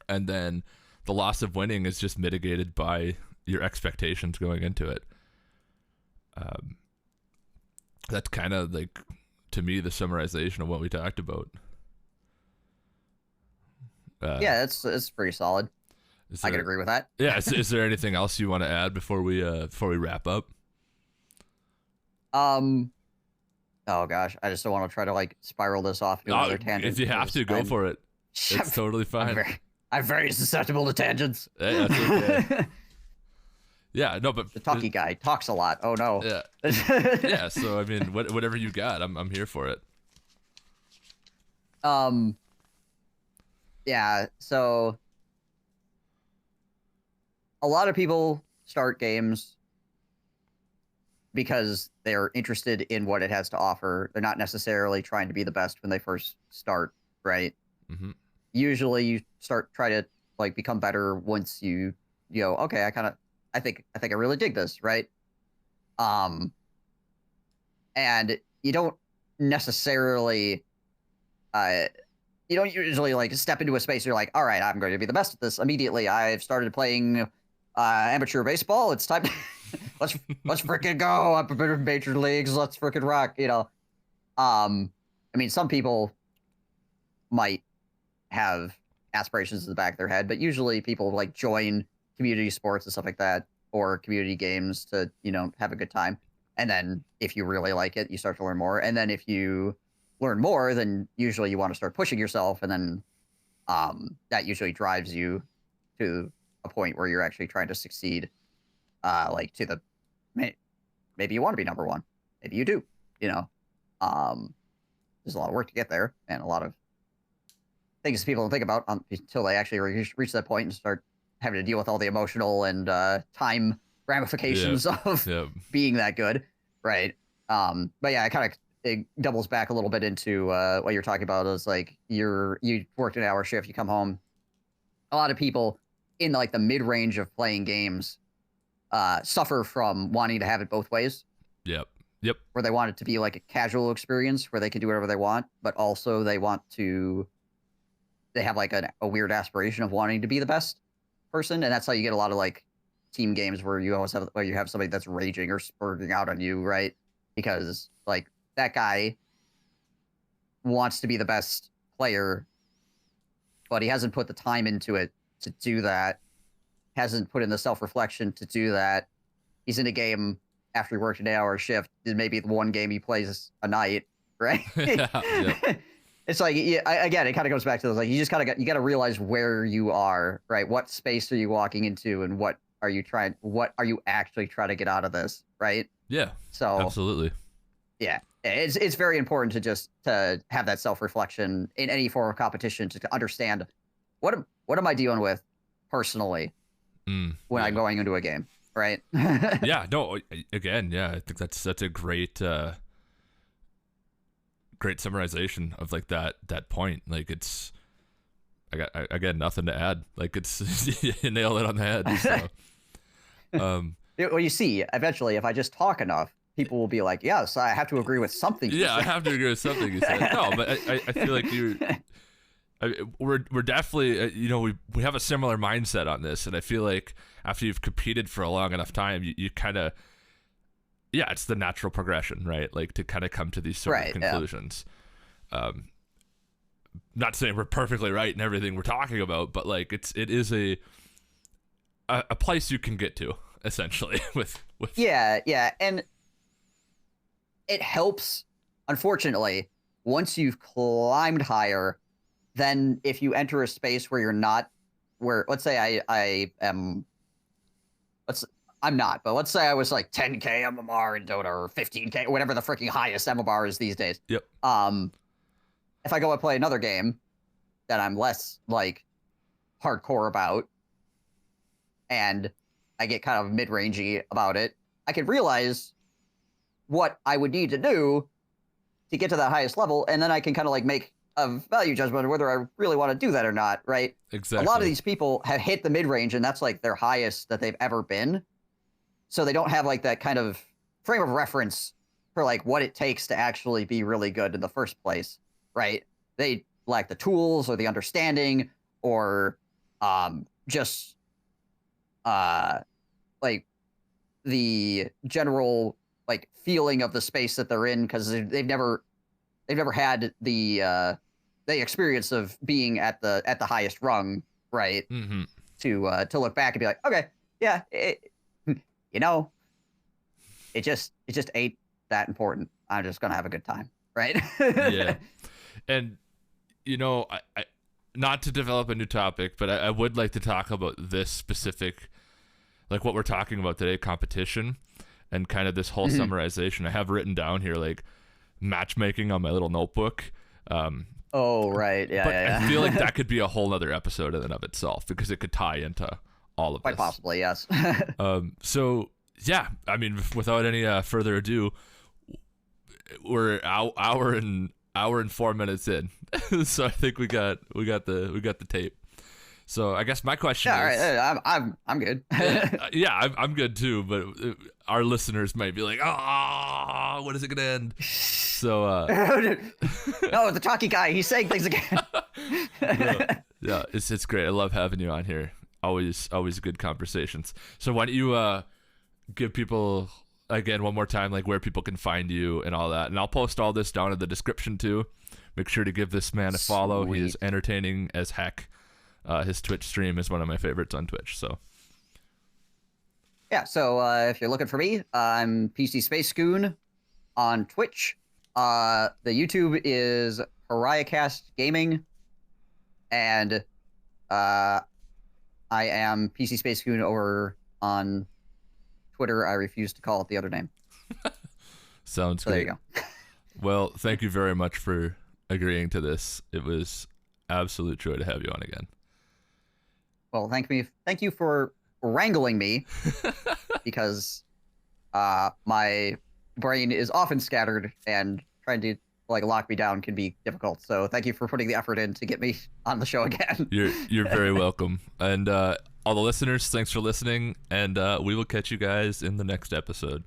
And then the loss of winning is just mitigated by your expectations going into it. That's kind of, like, to me, the summarization of what we talked about. Yeah, it's pretty solid. I can agree with that. Yeah. Is there anything else you want to add before we wrap up? Oh gosh, I just don't want to try to, like, spiral this off into another tangent. If you have to, go for it. It's totally fine. I'm very susceptible to tangents. Hey, that's okay. Yeah, no, but the talky guy talks a lot. Oh no. Yeah. Yeah. So I mean, whatever you got, I'm here for it. Yeah. So a lot of people start games because they're interested in what it has to offer. They're not necessarily trying to be the best when they first start, right? Mm-hmm. Usually, you try to, like, become better once you go, okay, I think I really dig this, right? And you don't necessarily, you don't usually, like, step into a space. You're like, all right, I'm going to be the best at this immediately. I've started playing amateur baseball. It's time. let's freaking go. I'm prepared for major leagues. Let's freaking rock. You know, I mean, some people might have aspirations in the back of their head, but usually people, like, join community sports and stuff like that, or community games to, you know, have a good time. And then if you really like it, you start to learn more. And then if you learn more, then usually you want to start pushing yourself. And then that usually drives you to a point where you're actually trying to succeed. Like, to the, maybe you want to be number one. Maybe you do, you know. There's a lot of work to get there, and a lot of things people don't think about until they actually reach that point and start having to deal with all the emotional and time ramifications of being that good, right? But yeah, it doubles back a little bit into what you're talking about. Is like you worked an hour shift, you come home. A lot of people in like the mid range of playing games suffer from wanting to have it both ways. Yep. Yep. Where they want it to be like a casual experience where they can do whatever they want, but also they have like a weird aspiration of wanting to be the best person, and that's how you get a lot of like team games where you have somebody that's raging or spurting out on you, right? Because like that guy wants to be the best player, but he hasn't put the time into it to do that. Hasn't put in the self-reflection to do that. He's in a game after he worked an 8-hour shift. Maybe the one game he plays a night, right? Yeah. It's like, yeah, again, it kind of goes back to those, like, you got to realize where you are, right? What space are you walking into, and what are you actually trying to get out of this, right? Yeah. So absolutely. Yeah, it's very important to have that self-reflection in any form of competition to understand what am I dealing with personally when I'm going into a game, right? Yeah. No. Again, yeah. I think that's a great great summarization of like that point. Like it's, I got nothing to add. Like it's you nailed it on the head. So. Well, you see, eventually, if I just talk enough, people will be like, "Yes, I have to agree with something." Yeah, I have to agree with something you said. No, but I feel like we're definitely we have a similar mindset on this, and I feel like after you've competed for a long enough time, you kind of. Yeah, it's the natural progression, right? Like to kind of come to these sort of conclusions. Yeah. Not saying we're perfectly right in everything we're talking about, but like it is a place you can get to essentially with. Yeah, and it helps. Unfortunately, once you've climbed higher, then if you enter a space where you're not, let's say I'm not, but let's say I was like 10k MMR in Dota or 15k, whatever the freaking highest MMR is these days. Yep. If I go and play another game that I'm less like hardcore about, and I get kind of mid-rangey about it, I can realize what I would need to do to get to that highest level, and then I can kind of like make a value judgment of whether I really want to do that or not, right? Exactly. A lot of these people have hit the mid-range, and that's like their highest that they've ever been. So they don't have like that kind of frame of reference for like what it takes to actually be really good in the first place, right? They lack the tools or the understanding or just like the general like feeling of the space that they're in, because they've never had the experience of being at the highest rung, right? Mm-hmm. To look back and be like, okay, yeah, it just ain't that important. I'm just gonna have a good time, right? Yeah, and I not to develop a new topic, but I would like to talk about this specific, like what we're talking about today, competition, and kind of this whole summarization. I have written down here like matchmaking on my little notebook. Oh, right. Yeah, but yeah. I feel like that could be a whole other episode in and of itself, because it could tie into all of Quite this. possibly, yes. So yeah, I mean, without any further ado, we're hour and 4 minutes in, so I think we got the tape. So I guess my question is, all right, I'm good. yeah, I'm good too, but our listeners might be like, oh, when is it gonna end? So no, the talkie guy, he's saying things again. yeah, it's great. I love having you on here. Always good conversations. So why don't you give people again one more time like where people can find you and all that, and I'll post all this down in the description too. Make sure to give this man a follow. Sweet. He is entertaining as heck. His Twitch stream is one of my favorites on Twitch. So yeah, so if you're looking for me, I'm PCSpaceGoon on Twitch. The YouTube is PariahCast Gaming, and I am PCSpaceGoon over on Twitter. I refuse to call it the other name. Sounds so great. There you go. Well, thank you very much for agreeing to this. It was absolute joy to have you on again. Well, thank you for wrangling me, because my brain is often scattered, and trying to like lock me down can be difficult. So thank you for putting the effort in to get me on the show again. You're very welcome. And all the listeners, thanks for listening, and we will catch you guys in the next episode.